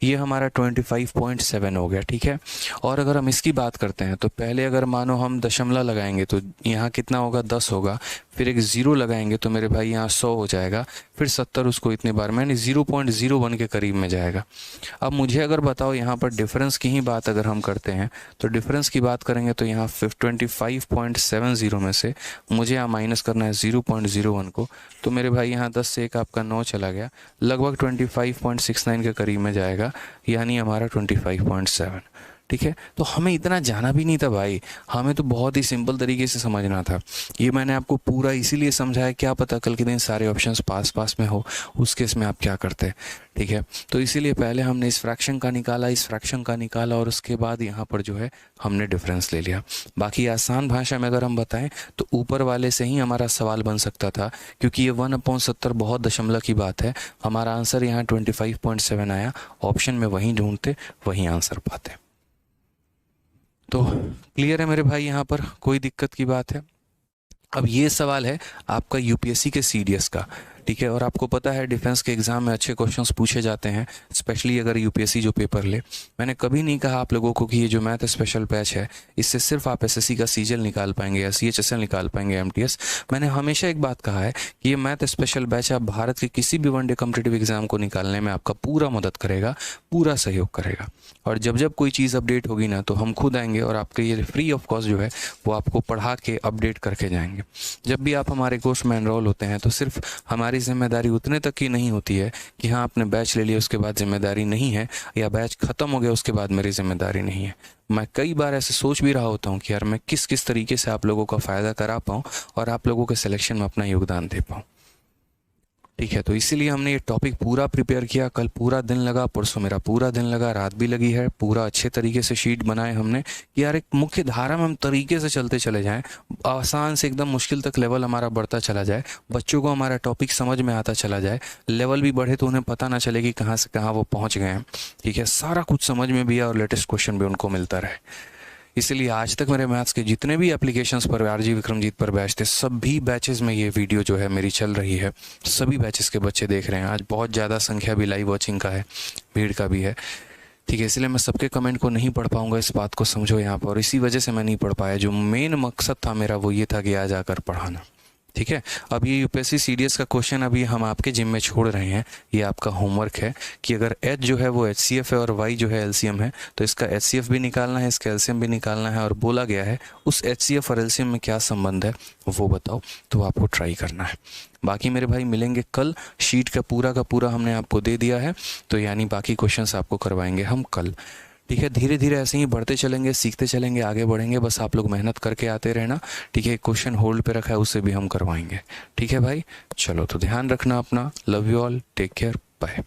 ये हमारा 25.7 हो गया। ठीक है, और अगर हम इसकी बात करते हैं तो पहले अगर मानो हम दशमलव लगाएंगे तो यहाँ कितना होगा, 10 होगा, फिर एक 0 लगाएंगे तो मेरे भाई यहाँ 100 हो जाएगा, फिर 70 उसको इतने बार में, यानी 0.01 के करीब में जाएगा। अब मुझे अगर बताओ यहाँ पर डिफरेंस की ही बात अगर हम करते हैं तो डिफरेंस की बात करेंगे तो यहाँ 25.70 में से मुझे यहाँ माइनस करना है 0.01 को, तो मेरे भाई यहाँ 10 से 1 आपका 9 चला गया, लगभग 25.69 के करीब में जाएगा, यानी हमारा 25.7। ठीक है, तो हमें इतना जाना भी नहीं था भाई, हमें तो बहुत ही सिंपल तरीके से समझना था। ये मैंने आपको पूरा इसीलिए समझाया, क्या पता कल के दिन सारे ऑप्शंस पास पास में हो, उस केस में आप क्या करते। ठीक है, तो इसीलिए पहले हमने इस फ्रैक्शन का निकाला, इस फ्रैक्शन का निकाला, और उसके बाद यहाँ पर जो है हमने डिफरेंस ले लिया। बाकी आसान भाषा में अगर हम बताएं तो ऊपर वाले से ही हमारा सवाल बन सकता था, क्योंकि ये 1/70 बहुत दशमलव की बात है। हमारा आंसर यहाँ 25.7 आया, ऑप्शन में वहीं ढूंढते वहीं आंसर पाते। तो क्लियर है मेरे भाई, यहाँ पर कोई दिक्कत की बात है। अब ये सवाल है आपका यूपीएससी के सीडीएस का। ठीक है, और आपको पता है डिफेंस के एग्जाम में अच्छे क्वेश्चंस पूछे जाते हैं, स्पेशली अगर यूपीएससी जो पेपर ले। मैंने कभी नहीं कहा आप लोगों को कि ये जो मैथ स्पेशल बैच है इससे सिर्फ आप एसएससी का सीजीएल निकाल पाएंगे या सीएचएसएल निकाल पाएंगे, एमटीएस। मैंने हमेशा एक बात कहा है कि ये मैथ स्पेशल बैच आप भारत के किसी भी वनडे कॉम्पिटिटिव एग्जाम को निकालने में आपका पूरा मदद करेगा, पूरा सहयोग करेगा। और जब जब कोई चीज़ अपडेट होगी ना तो हम खुद आएंगे और आपके ये फ्री ऑफ कॉस्ट जो है वो आपको पढ़ा के अपडेट करके जाएंगे। जब भी आप हमारे कोर्स में एनरोल होते हैं तो सिर्फ हमारी जिम्मेदारी उतने तक की नहीं होती है कि हाँ आपने बैच ले लिया उसके बाद जिम्मेदारी नहीं है, या बैच ख़त्म हो गया उसके बाद मेरी जिम्मेदारी नहीं है। मैं कई बार ऐसे सोच भी रहा होता हूँ कि यार मैं किस किस तरीके से आप लोगों का फ़ायदा करा पाऊँ और आप लोगों के सिलेक्शन में अपना योगदान दे पाऊँ। ठीक है, तो इसीलिए हमने ये टॉपिक पूरा प्रिपेयर किया। कल पूरा दिन लगा, परसों मेरा पूरा दिन लगा, रात भी लगी है। पूरा अच्छे तरीके से शीट बनाए हमने कि यार एक मुख्य धारा में हम तरीके से चलते चले जाएं, आसान से एकदम मुश्किल तक लेवल हमारा बढ़ता चला जाए, बच्चों को हमारा टॉपिक समझ में आता चला जाए, लेवल भी बढ़े तो उन्हें पता ना चले कि कहाँ से कहाँ वो पहुँच गए हैं। ठीक है, सारा कुछ समझ में भी आए और लेटेस्ट क्वेश्चन भी उनको मिलता रहे। इसलिए आज तक मेरे मैथ्स के जितने भी एप्लीकेशंस पर आरजी विक्रमजीत पर बैच थे, सभी बैचेस में ये वीडियो जो है मेरी चल रही है। सभी बैचेस के बच्चे देख रहे हैं। आज बहुत ज़्यादा संख्या भी लाइव वॉचिंग का है, भीड़ का भी है। ठीक है, इसलिए मैं सबके कमेंट को नहीं पढ़ पाऊंगा, इस बात को समझो यहाँ पर। और इसी वजह से मैं नहीं पढ़ पाया। जो मेन मकसद था मेरा वो ये था कि आज आकर पढ़ाना। ठीक है, अब ये यूपीएससी सीडीएस का क्वेश्चन अभी हम आपके जिम में छोड़ रहे हैं। ये आपका होमवर्क है कि अगर एच जो है वो एचसीएफ है और वाई जो है एलसीएम है, तो इसका एचसीएफ भी निकालना है, इसका एलसीएम भी निकालना है। और बोला गया है उस एचसीएफ और एलसीएम में क्या संबंध है वो बताओ, तो आपको ट्राई करना है। बाकी मेरे भाई मिलेंगे कल। शीट का पूरा हमने आपको दे दिया है, तो यानी बाकी क्वेश्चंस आपको करवाएंगे हम कल। ठीक है, धीरे धीरे ऐसे ही बढ़ते चलेंगे, सीखते चलेंगे, आगे बढ़ेंगे। बस आप लोग मेहनत करके आते रहना। ठीक है, क्वेश्चन होल्ड पे रखा है, उसे भी हम करवाएंगे। ठीक है भाई, चलो तो ध्यान रखना अपना। Love you all, take care, bye.